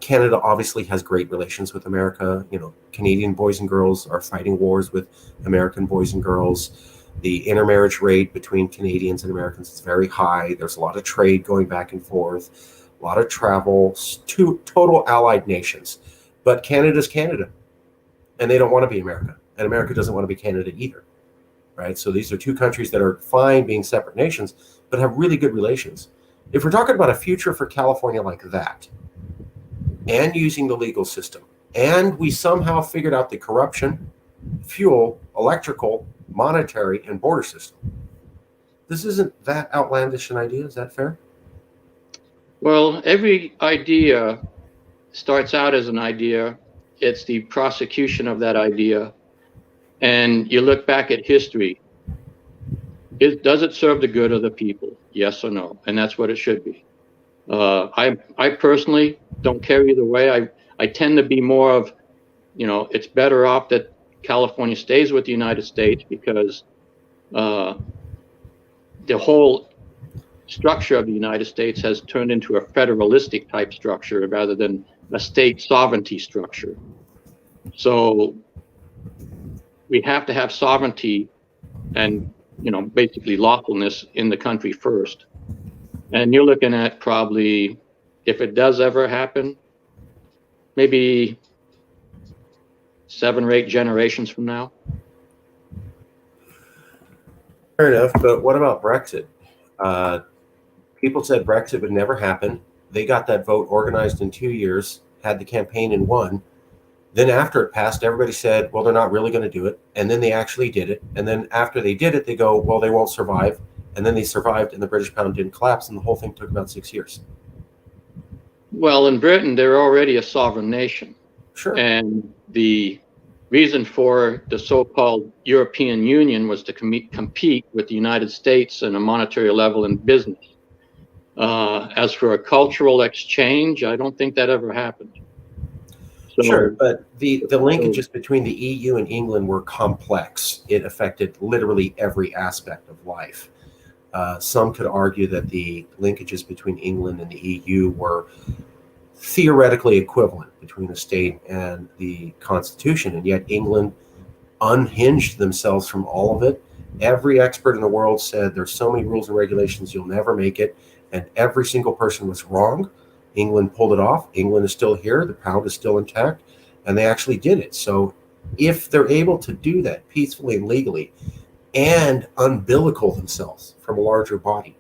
Canada obviously has great relations with America. You know, Canadian boys and girls are fighting wars with American boys and girls. The intermarriage rate between Canadians and Americans is very high. There's a lot of trade going back and forth, a lot of travel, to total allied nations. But Canada's Canada, and they don't want to be America. and America doesn't want to be Canada either, right? So these are two countries that are fine being separate nations, but have really good relations. If we're talking about a future for California like that, and using the legal system, and we somehow figured out the corruption, fuel, electrical, monetary, and border system, this isn't that outlandish an idea. Is that fair? Well, every idea starts out as an idea. It's the prosecution of that idea. And you look back at history. Does it serve the good of the people? Yes or no? And that's what it should be. I personally don't care either way. I tend to be more of, it's better off that California stays with the United States, because the whole structure of the United States has turned into a federalistic type structure rather than a state sovereignty structure. So we have to have sovereignty and, basically lawfulness in the country first. And you're looking at probably, if it does ever happen, maybe 7 or 8 generations from now. Fair enough, but what about Brexit? People said Brexit would never happen. They got that vote organized in 2 years, had the campaign and won. Then after it passed, everybody said, well, they're not really going to do it. And then they actually did it. And then after they did it, they go, well, they won't survive. And then they survived, and the British pound didn't collapse, and the whole thing took about 6 years. Well, in Britain, they're already a sovereign nation. Sure. And the reason for the so-called European Union was to compete with the United States on a monetary level in business. As for a cultural exchange, I don't think that ever happened. So, sure, but the linkages between the EU and England were complex. It affected literally every aspect of life. Some could argue that the linkages between England and the EU were theoretically equivalent between the state and the Constitution, and yet England unhinged themselves from all of it. Every expert in the world said there's so many rules and regulations, you'll never make it, and every single person was wrong. England pulled it off. England is still here. The pound is still intact, and they actually did it. So if they're able to do that peacefully and legally and umbilical themselves from a larger body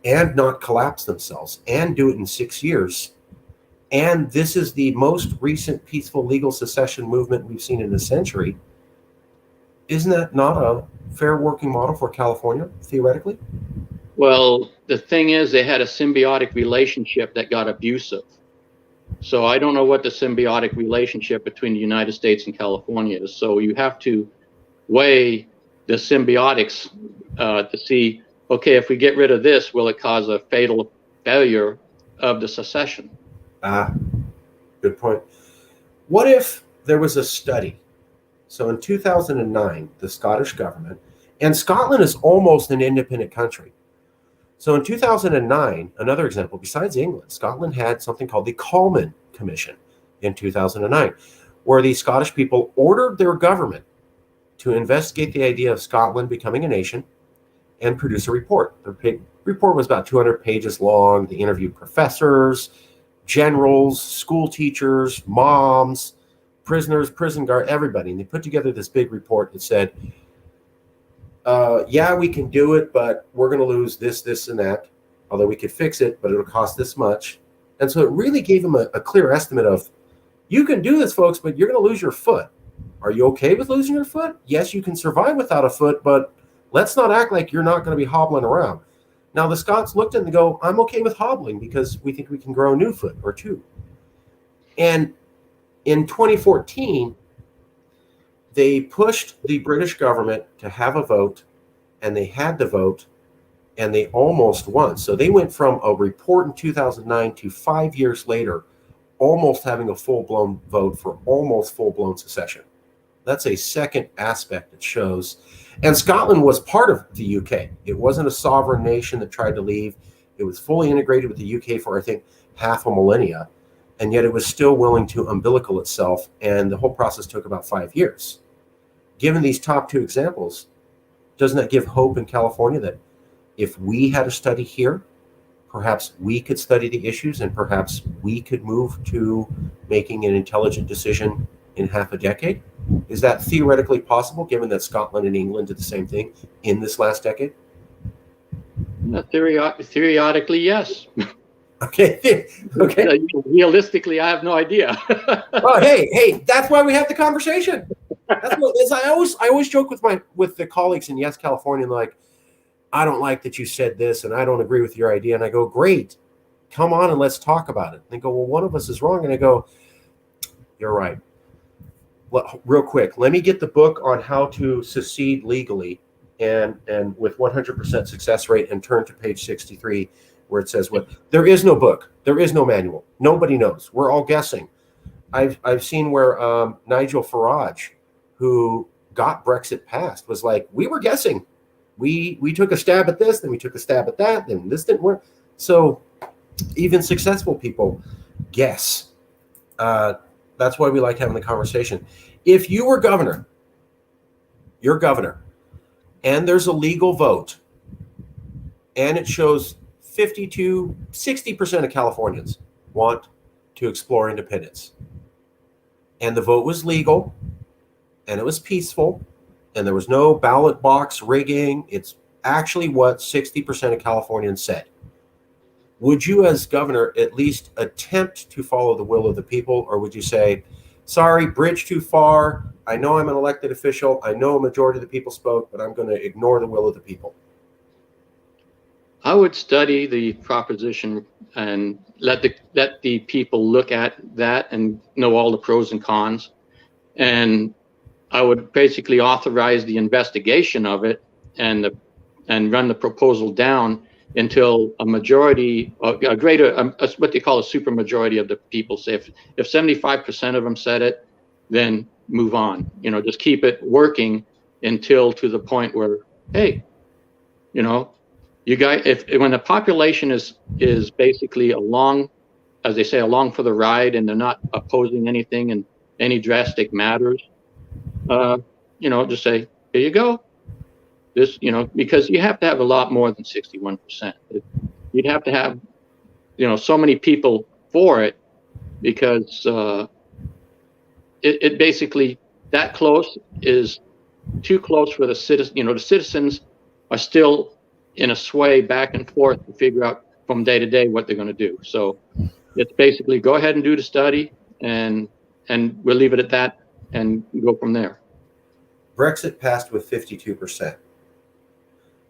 and not collapse themselves and do it in 6 years, and this is the most recent peaceful legal secession movement we've seen in a century, isn't that not a fair working model for California, theoretically? well, the thing is, they had a symbiotic relationship that got abusive. So I don't know what the symbiotic relationship between the United States and California is. So you have to weigh the symbiotics to see, okay, if we get rid of this, will it cause a fatal failure of the secession? Good point. What if there was a study? So in 2009, the Scottish government, and Scotland is almost an independent country. So in 2009, another example, besides England, Scotland had something called the Coleman Commission in 2009, where the Scottish people ordered their government to investigate the idea of Scotland becoming a nation and produce a report. The report was about 200 pages long. They interviewed professors, generals, school teachers, moms, prisoners, prison guard, everybody. And they put together this big report that said, yeah, we can do it, but we're going to lose this, this, and that. Although we could fix it, but it'll cost this much. And so it really gave them a clear estimate of, you can do this, folks, but you're going to lose your foot. Are you okay with losing your foot? Yes, you can survive without a foot, but let's not act like you're not going to be hobbling around. Now, the Scots looked and they go, I'm okay with hobbling because we think we can grow a new foot or two. And in 2014, they pushed the British government to have a vote, and they had the vote, and they almost won. So they went from a report in 2009 to 5 years later, almost having a full-blown vote for almost full-blown secession. That's a second aspect that shows. And Scotland was part of the UK. It wasn't a sovereign nation that tried to leave. It was fully integrated with the UK for, I think, half a millennia. And yet it was still willing to umbilical itself. And the whole process took about 5 years. Given these top two examples, doesn't that give hope in California that if we had a study here, perhaps we could study the issues and perhaps we could move to making an intelligent decision in half a decade? Is that theoretically possible, given that Scotland and England did the same thing in this last decade? Theoretically, yes. Okay. Okay. Realistically, I have no idea. Well, hey, that's why we have the conversation. I always joke with the colleagues in Yes California, and like, I don't like that you said this, and I don't agree with your idea. And I go, great, come on and let's talk about it. And they go, well, one of us is wrong. And I go, you're right. Real quick, let me get the book on how to secede legally and with 100% success rate, and turn to page 63, where it says what. There is no book. There is no manual. Nobody knows. We're all guessing. I've seen where Nigel Farage, who got Brexit passed, was like, we were guessing. We took a stab at this, then we took a stab at that, then this didn't work. So even successful people guess. That's why we like having the conversation. If you were governor, you're governor, and there's a legal vote, and it shows 60% of Californians want to explore independence, and the vote was legal, and it was peaceful, and there was no ballot box rigging. It's actually what 60% of Californians said. Would you, as governor, at least attempt to follow the will of the people, or would you say, sorry, bridge too far. I know I'm an elected official. I know a majority of the people spoke, but I'm going to ignore the will of the people? I would study the proposition and let the people look at that and know all the pros and cons. And I would basically authorize the investigation of it and run the proposal down until a majority, a greater, what they call a supermajority of the people say. If 75% of them said it, then move on. Just keep it working until to the point where, hey, you guys, when the population is basically along, as they say, along for the ride, and they're not opposing anything in any drastic matters, just say, here you go. This, because you have to have a lot more than 61%. You'd have to have, so many people for it, because it basically, that close is too close for the citizens. The citizens are still in a sway back and forth to figure out from day to day what they're going to do. So it's basically go ahead and do the study, and we'll leave it at that and go from there. Brexit passed with 52%.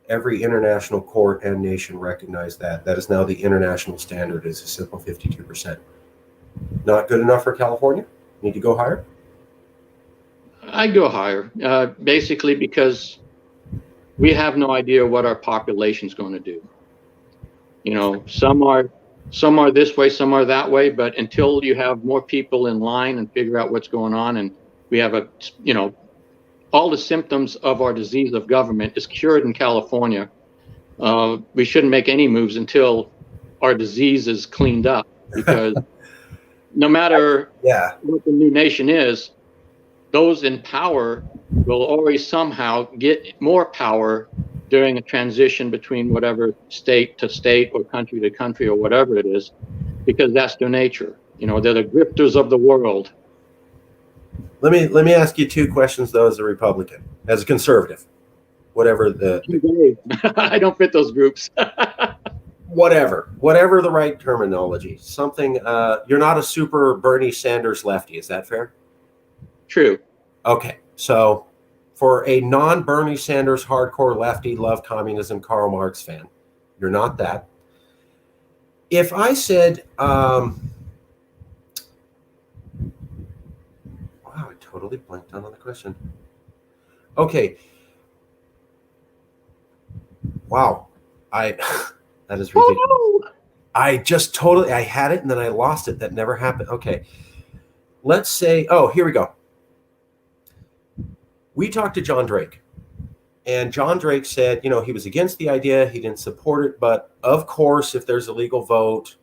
Every international court and nation recognized that. That is now the international standard, is a simple 52%. Not good enough for California? Need to go higher? I'd go higher, basically because we have no idea what our population's going to do. Some are this way, some are that way, but until you have more people in line and figure out what's going on, and we have all the symptoms of our disease of government is cured in California, we shouldn't make any moves until our disease is cleaned up, because no matter what the new nation is, those in power will always somehow get more power during a transition between whatever state to state or country to country or whatever it is, because that's their nature. They're the grifters of the world. Let me ask you two questions, though, as a Republican, as a conservative, whatever I don't fit those groups. whatever the right terminology. Something. You're not a super Bernie Sanders lefty. Is that fair? True. Okay, so for a non-Bernie Sanders hardcore lefty, love communism, Karl Marx fan, you're not that. If I said, wow, I totally blanked out on the question. Okay. Wow. That is ridiculous. Oh, no. I had it and then I lost it. That never happened. Okay. Let's say, here we go. We talked to John Drake, and John Drake said, he was against the idea. He didn't support it. But of course, if there's a legal vote,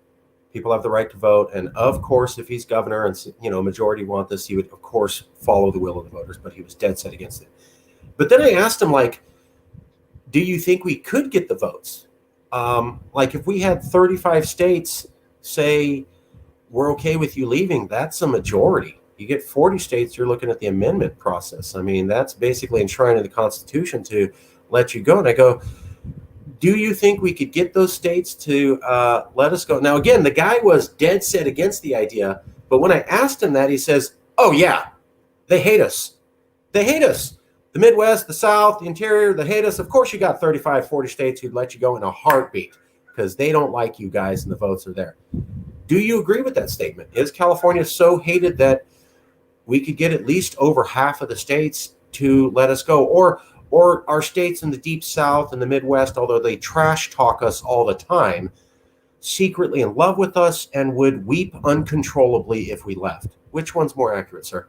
people have the right to vote. And of course, if he's governor and, majority want this, he would, of course, follow the will of the voters. But he was dead set against it. But then I asked him, do you think we could get the votes? If we had 35 states say, we're okay with you leaving, that's a majority. You get 40 states, you're looking at the amendment process. I mean, that's basically enshrined in the Constitution to let you go. And I go, do you think we could get those states to let us go? Now, again, the guy was dead set against the idea. But when I asked him that, he says, oh, yeah, they hate us. They hate us. The Midwest, the South, the interior, they hate us. Of course, you got 35, 40 states who'd let you go in a heartbeat because they don't like you guys and the votes are there. Do you agree with that statement? Is California so hated that we could get at least over half of the states to let us go? Or are states in the deep South and the Midwest, although they trash talk us all the time, secretly in love with us and would weep uncontrollably if we left? Which one's more accurate, sir?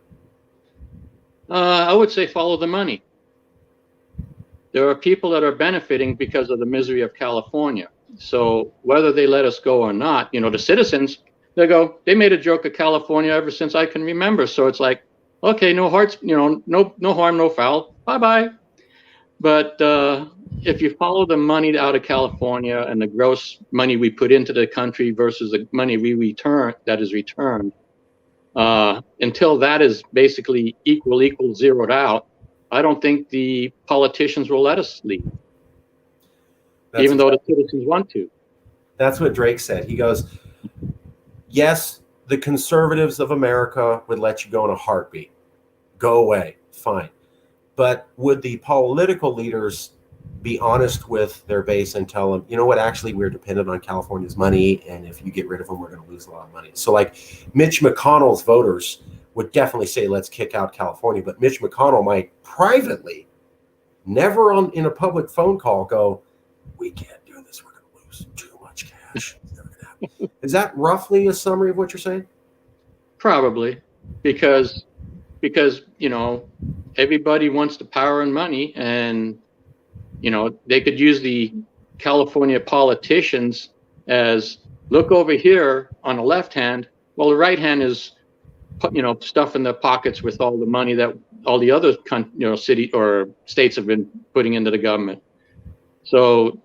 I would say follow the money. There are people that are benefiting because of the misery of California. So whether they let us go or not, the citizens, they made a joke of California ever since I can remember. So it's like, okay, no hearts, no harm, no foul, bye-bye. But if you follow the money out of California and the gross money we put into the country versus the money we return, that is returned, until that is basically equal zeroed out, I don't think the politicians will let us leave. Even though the citizens want to. That's what Drake said. He goes, yes, the conservatives of America would let you go in a heartbeat. Go away. Fine. But would the political leaders be honest with their base and tell them, you know what, actually, we're dependent on California's money, and if you get rid of them, we're going to lose a lot of money. So like Mitch McConnell's voters would definitely say, let's kick out California. But Mitch McConnell might privately, never in a public phone call, go, we can't do this. We're going to lose too much cash. It's never gonna happen. Is that roughly a summary of what you're saying? Probably, because everybody wants the power and money, and they could use the California politicians as, look over here on the left hand. Well, the right hand is stuff in their pockets with all the money that all the other city or states have been putting into the government. So,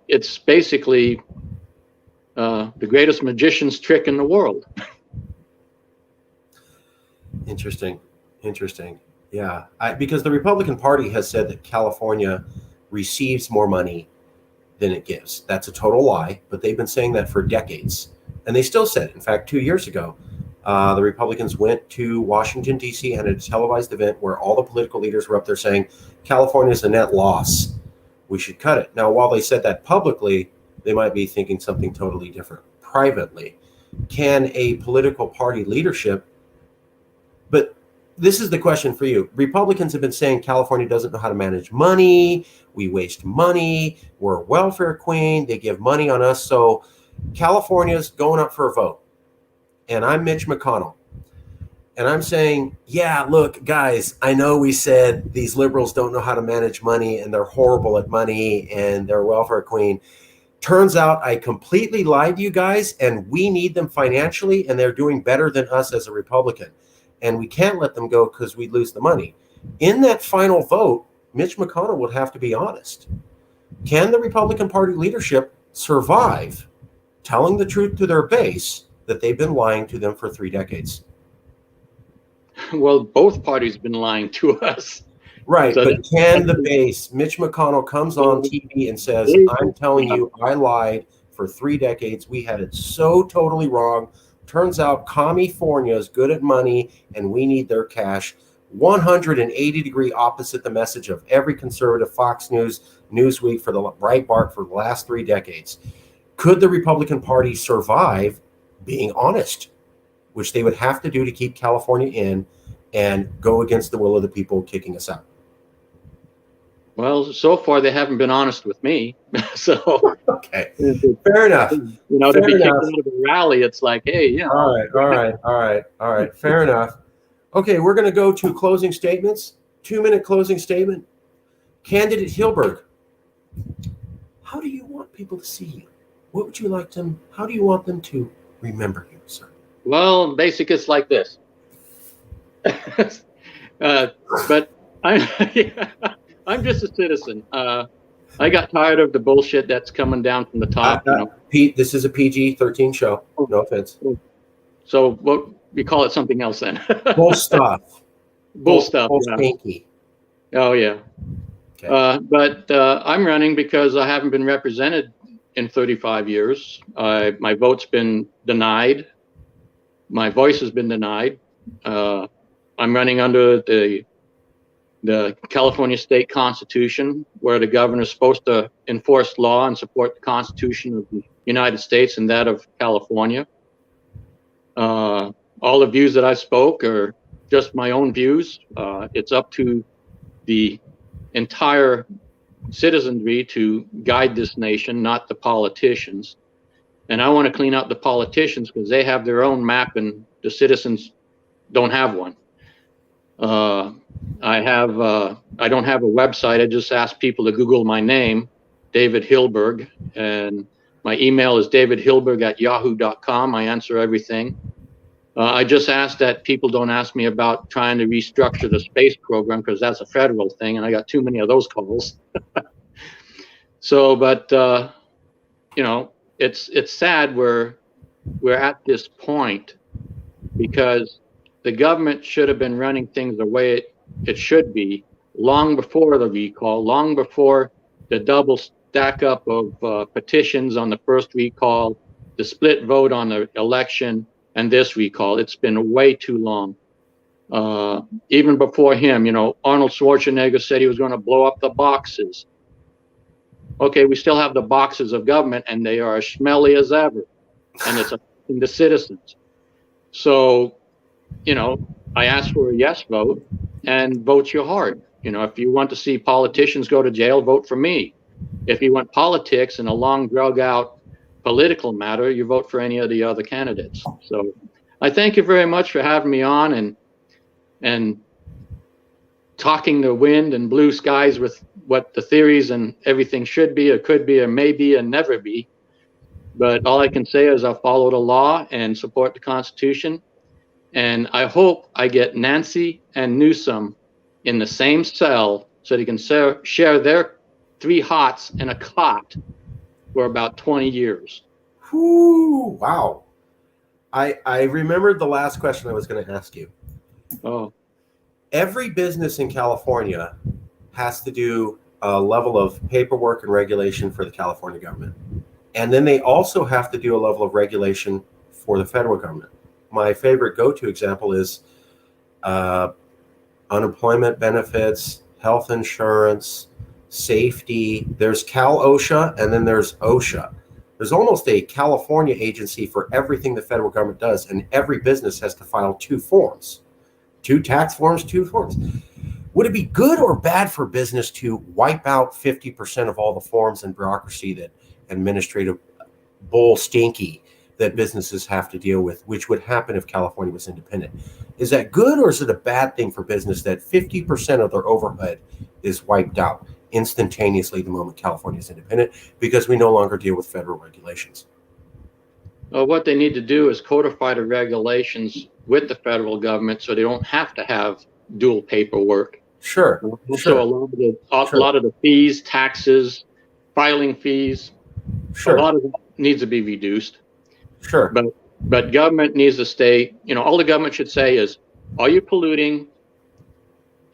it's basically the greatest magician's trick in the world. Interesting. Yeah, because the Republican Party has said that California receives more money than it gives. That's a total lie, but they've been saying that for decades. And they still said it. In fact, 2 years ago, the Republicans went to Washington, D.C. and had a televised event where all the political leaders were up there saying, California is a net loss. We should cut it. Now, while they said that publicly, they might be thinking something totally different privately. Can a political party leadership, but this is the question for you. Republicans have been saying California doesn't know how to manage money. We waste money. We're a welfare queen. They give money on us. So California's going up for a vote. And I'm Mitch McConnell. And I'm saying, yeah, look, guys, I know we said these liberals don't know how to manage money and they're horrible at money and they're a welfare queen. Turns out I completely lied to you guys, and we need them financially, and they're doing better than us as a Republican. And we can't let them go because we lose the money. In that final vote, Mitch McConnell would have to be honest. Can the Republican Party leadership survive telling the truth to their base that they've been lying to them for 3 decades? Well, both parties have been lying to us. Right, So but can the base, Mitch McConnell comes on TV and says, I'm telling you, I lied for 3 decades. We had it so totally wrong. Turns out California is good at money and we need their cash. 180-degree opposite the message of every conservative Fox News, Newsweek, for the Breitbart for the last 3 decades. Could the Republican Party survive being honest, which they would have to do to keep California in and go against the will of the people kicking us out? Well, so far they haven't been honest with me. So okay, fair enough. To be kicked out of a rally, it's like, hey, All right. Fair enough. Okay, we're going to go to closing statements. 2-minute closing statement. Candidate HILLBERG, how do you want people to see you? What would you like them? How do you want them to remember you, sir? Well, basically, it's like this. But I'm just a citizen. I got tired of the bullshit that's coming down from the top. Pete, this is a PG-13 show. No offense. So we call it something else then. Bull stuff. Bull stuff. Bull Yeah. stinky. Oh yeah. Okay. But I'm running because I haven't been represented in 35 years. My vote's been denied. My voice has been denied. I'm running under the California state constitution, where the governor is supposed to enforce law and support the Constitution of the United States and that of California. All the views that I spoke are just my own views. It's up to the entire citizenry to guide this nation, not the politicians. And I want to clean up the politicians because they have their own map and the citizens don't have one. I don't have a website. I just ask people to Google my name, David HILLBERG, and my email is davidhillberg@yahoo.com. I answer everything. I just ask that people don't ask me about trying to restructure the space program because that's a federal thing, and I got too many of those calls. So, but you know, it's sad we're at this point because the government should have been running things the way it should be long before the recall, long before the double stack up of petitions on the first recall, the split vote on the election, and this recall. It's been way too long. Even before him, you know, Arnold Schwarzenegger said he was going to blow up the boxes. Okay, we still have the boxes of government, and they are as smelly as ever, and it's affecting the citizens. So, you know, I ask for a yes vote, and vote your heart. You know, if you want to see politicians go to jail, vote for me. If you want politics and a long, drug-out political matter, you vote for any of the other candidates. So I thank you very much for having me on and talking the wind and blue skies with what the theories and everything should be or could be or may be and never be. But all I can say is I'll follow the law and support the Constitution. And I hope I get Nancy and Newsom in the same cell so they can share their 3 hots and a cot for about 20 years. Whew, wow. I remembered the last question I was going to ask you. Oh. Every business in California has to do a level of paperwork and regulation for the California government. And then they also have to do a level of regulation for the federal government. My favorite go-to example is unemployment benefits, health insurance, safety. There's Cal OSHA, and then there's OSHA. There's almost a California agency for everything the federal government does, and every business has to file 2 forms. 2 tax forms, 2 forms. Would it be good or bad for business to wipe out 50% of all the forms and bureaucracy that administrative bull stinky that businesses have to deal with, which would happen if California was independent? Is that good, or is it a bad thing for business that 50% of their overhead is wiped out instantaneously the moment California is independent because we no longer deal with federal regulations? Well, what they need to do is codify the regulations with the federal government so they don't have to have dual paperwork. Sure. Also, Sure. a lot of the fees, taxes, filing fees, Sure. a lot of it needs to be reduced. Sure. But government needs to stay, you know, all the government should say is, are you polluting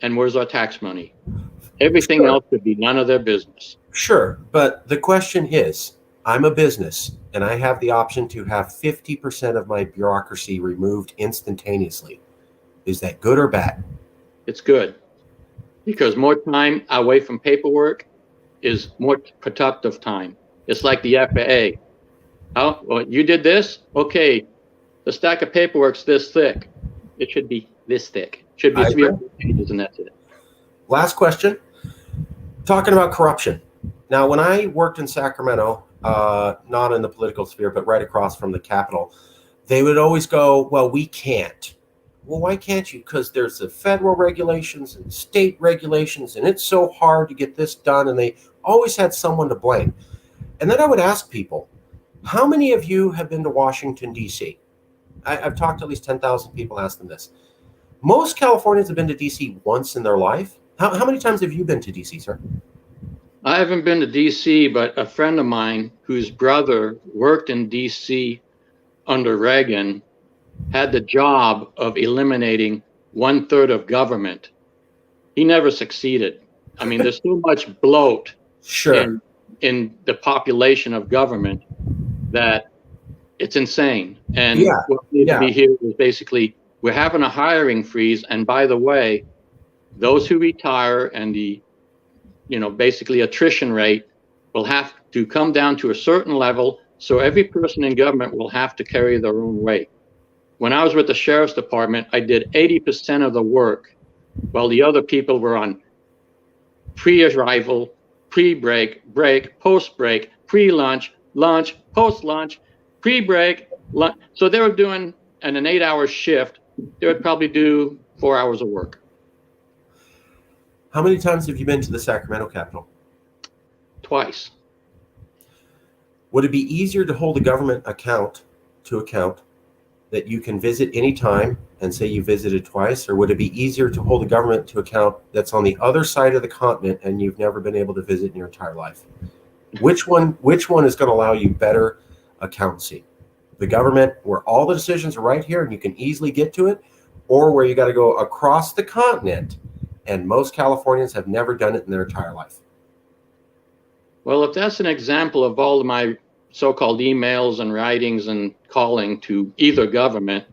and where's our tax money? Everything else could be none of their business. Sure. But the question is, I'm a business and I have the option to have 50% of my bureaucracy removed instantaneously. Is that good or bad? It's good because more time away from paperwork is more productive time. It's like the FAA. Oh, well, you did this? Okay. The stack of paperwork's this thick. It should be this thick. It should be 3 or 4 pages, and that's it. Last question. Talking about corruption. Now, when I worked in Sacramento, not in the political sphere, but right across from the Capitol, they would always go, well, we can't. Well, why can't you? Because there's the federal regulations and state regulations, and it's so hard to get this done, and they always had someone to blame. And then I would ask people, how many of you have been to Washington, D.C.? I've talked to at least 10,000 people, asked them this. Most Californians have been to D.C. once in their life. How many times have you been to D.C., sir? I haven't been to D.C., but a friend of mine whose brother worked in D.C. under Reagan had the job of eliminating 1/3 of government, he never succeeded. I mean, there's so much bloat Sure. in the population of government that it's insane. And Yeah, what needs yeah. to be here is basically, we're having a hiring freeze. And by the way, those who retire and the, basically attrition rate will have to come down to a certain level. So every person in government will have to carry their own weight. When I was with the sheriff's department, I did 80% of the work while the other people were on pre-arrival, pre-break, break, post-break, pre-lunch, lunch, post-lunch, pre-break, lunch. So they were doing an 8-hour shift. They would probably do 4 hours of work. How many times have you been to the Sacramento Capitol? Twice. Would it be easier to hold a government account that you can visit anytime and say you visited twice, or would it be easier to hold a government to account that's on the other side of the continent and you've never been able to visit in your entire life? Which one is going to allow you better accountancy? The government where all the decisions are right here and you can easily get to it, or where you got to go across the continent and most Californians have never done it in their entire life? Well, if that's an example of all of my so-called emails and writings and calling to either government,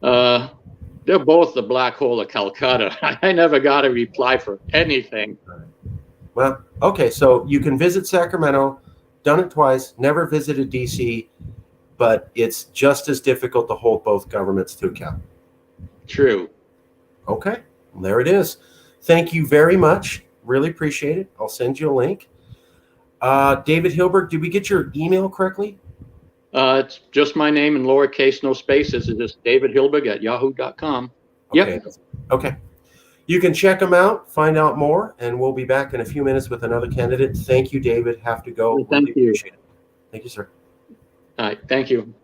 they're both the black hole of Calcutta. I never got a reply for anything. Well, okay, so you can visit Sacramento, done it twice, never visited DC, but it's just as difficult to hold both governments to account. True. Okay, well, there it is. Thank you very much. Really appreciate it. I'll send you a link. David HILLBERG, did we get your email correctly? It's just my name in lowercase, no spaces. It's just davidhillberg@yahoo.com. Okay. Yep. Okay. You can check them out, find out more, and we'll be back in a few minutes with another candidate. Thank you, David. Have to go. Thank you. Appreciate it. Thank you, sir. All right. Thank you.